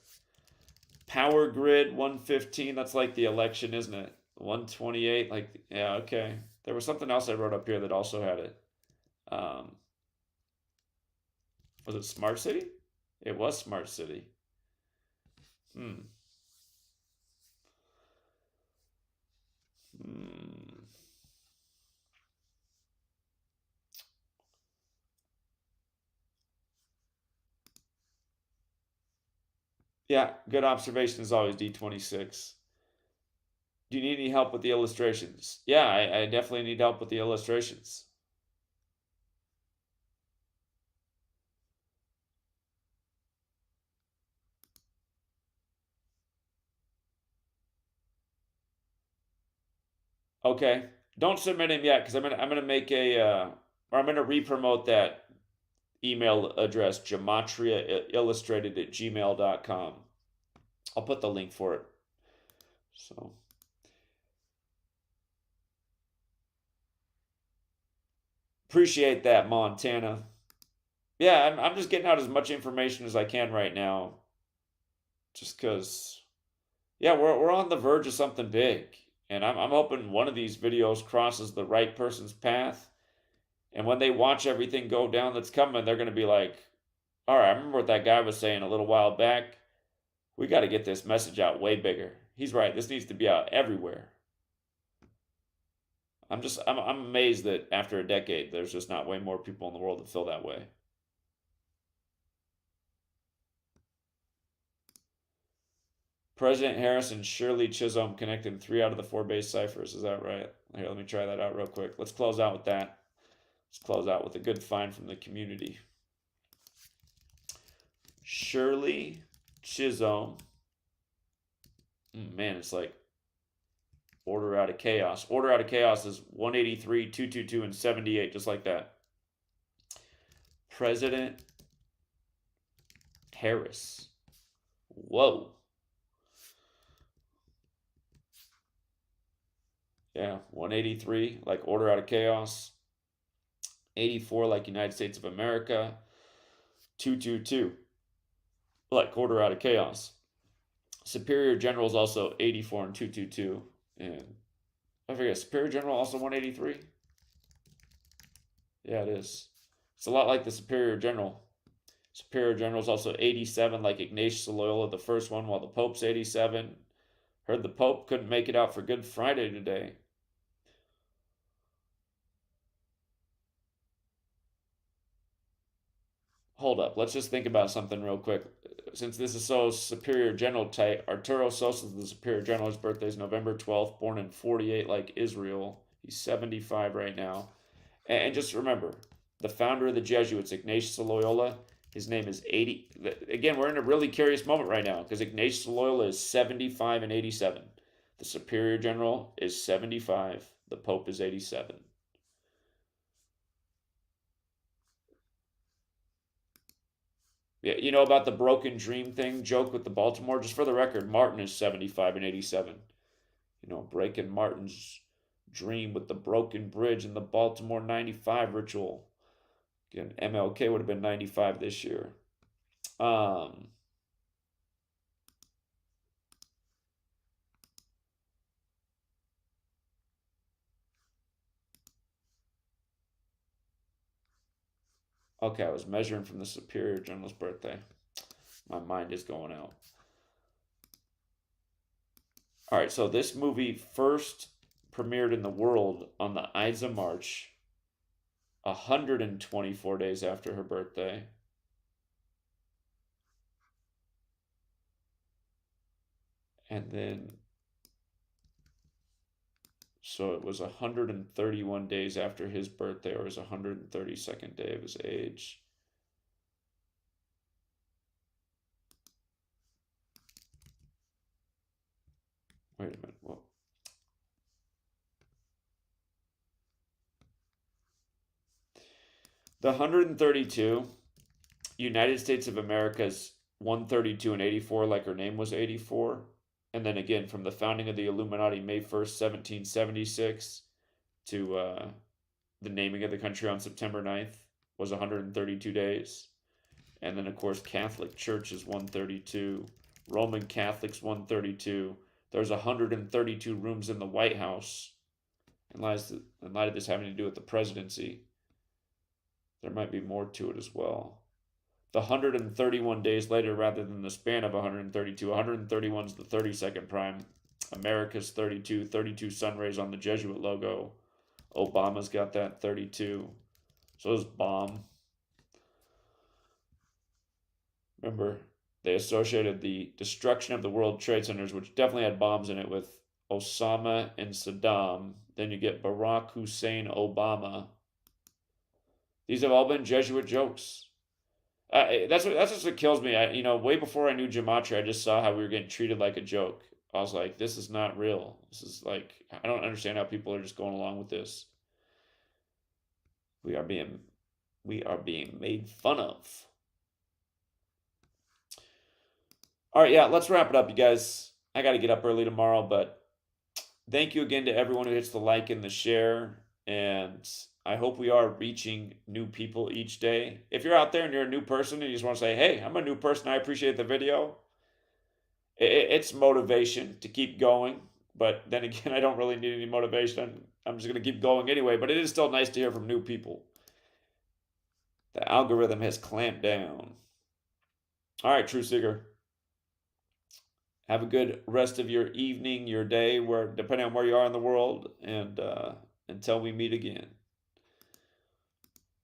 power grid 115. That's like the election, isn't it? 128, like, yeah, okay. There was something else I wrote up here that also had it. Was it Smart City? It was Smart City. Hmm. Yeah, good observation as always, D26. Do you need any help with the illustrations? Yeah, I definitely need help with the illustrations. Okay, don't submit him yet because I'm gonna make a or I'm gonna re-promote that email address GematriaEffectNews@gmail.com. I'll put the link for it. So appreciate that, Montana. Yeah, I'm just getting out as much information as I can right now. just because, yeah, we're on the verge of something big. And I'm hoping one of these videos crosses the right person's path. And when they watch everything go down that's coming, they're going to be like, all right, I remember what that guy was saying a little while back. We got to get this message out way bigger. He's right. This needs to be out everywhere. I'm amazed that after a decade, there's just not way more people in the world that feel that way. President Harris and Shirley Chisholm connecting 3 out of the 4 base ciphers. Is that right? Here, let me try that out real quick. Let's close out with that. Let's close out with a good find from the community. Shirley Chisholm. Man, it's like order out of chaos. Order out of chaos is 183, 222, and 78, just like that. President Harris. Whoa. Yeah, 183, like order out of chaos. 84, like United States of America. 222, like order out of chaos. Superior General is also 84 and 222. And I forget, Superior General also 183? Yeah, it is. It's a lot like the Superior General. Superior General is also 87, like Ignatius of Loyola, the first one, while the Pope's 87. Heard the Pope couldn't make it out for Good Friday today. Hold up, let's just think about something real quick. Since this is so Superior General tight, Arturo Sosa, the Superior General, his birthday is November 12th, born in 48 like Israel. He's 75 right now. And just remember, the founder of the Jesuits, Ignatius of Loyola, his name is 80. Again, we're in a really curious moment right now because Ignatius of Loyola is 75 and 87. The Superior General is 75. The Pope is 87. Yeah, you know about the broken dream thing, joke with the Baltimore? Just for the record, Martin is 75 and 87. You know, breaking Martin's dream with the broken bridge in the Baltimore 95 ritual. Again, MLK would have been 95 this year. Okay, I was measuring from the Superior General's birthday. My mind is going out. All right, so this movie first premiered in the world on the Ides of March, 124 days after her birthday. And then, so it was 131 days after his birthday, or his 132nd day of his age. Wait a minute. Well, the 132, United States of America's 132 and 84, like her name was 84. And then again, from the founding of the Illuminati, May 1st, 1776, to the naming of the country on September 9th was 132 days. And then, of course, Catholic Church is 132. Roman Catholics, 132. There's 132 rooms in the White House. In light of this having to do with the presidency, there might be more to it as well. The 131 days later, rather than the span of 132, 131 is the 32nd prime. America's 32, 32 sun rays on the Jesuit logo. Obama's got that 32. So is bomb. Remember, they associated the destruction of the World Trade Centers, which definitely had bombs in it, with Osama and Saddam. Then you get Barack Hussein Obama. These have all been Jesuit jokes. That's what kills me. Way before I knew Gematria, I just saw how we were getting treated like a joke. I was like, this is not real. This is like, I don't understand how people are just going along with this. We are being made fun of. All right, yeah, let's wrap it up, you guys. I got to get up early tomorrow, but thank you again to everyone who hits the like and the share, and I hope we are reaching new people each day. If you're out there and you're a new person and you just want to say, hey, I'm a new person, I appreciate the video, it's motivation to keep going. But then again, I don't really need any motivation. I'm just going to keep going anyway. But it is still nice to hear from new people. The algorithm has clamped down. All right, True Seeker. Have a good rest of your evening, your day, depending on where you are in the world, and until we meet again.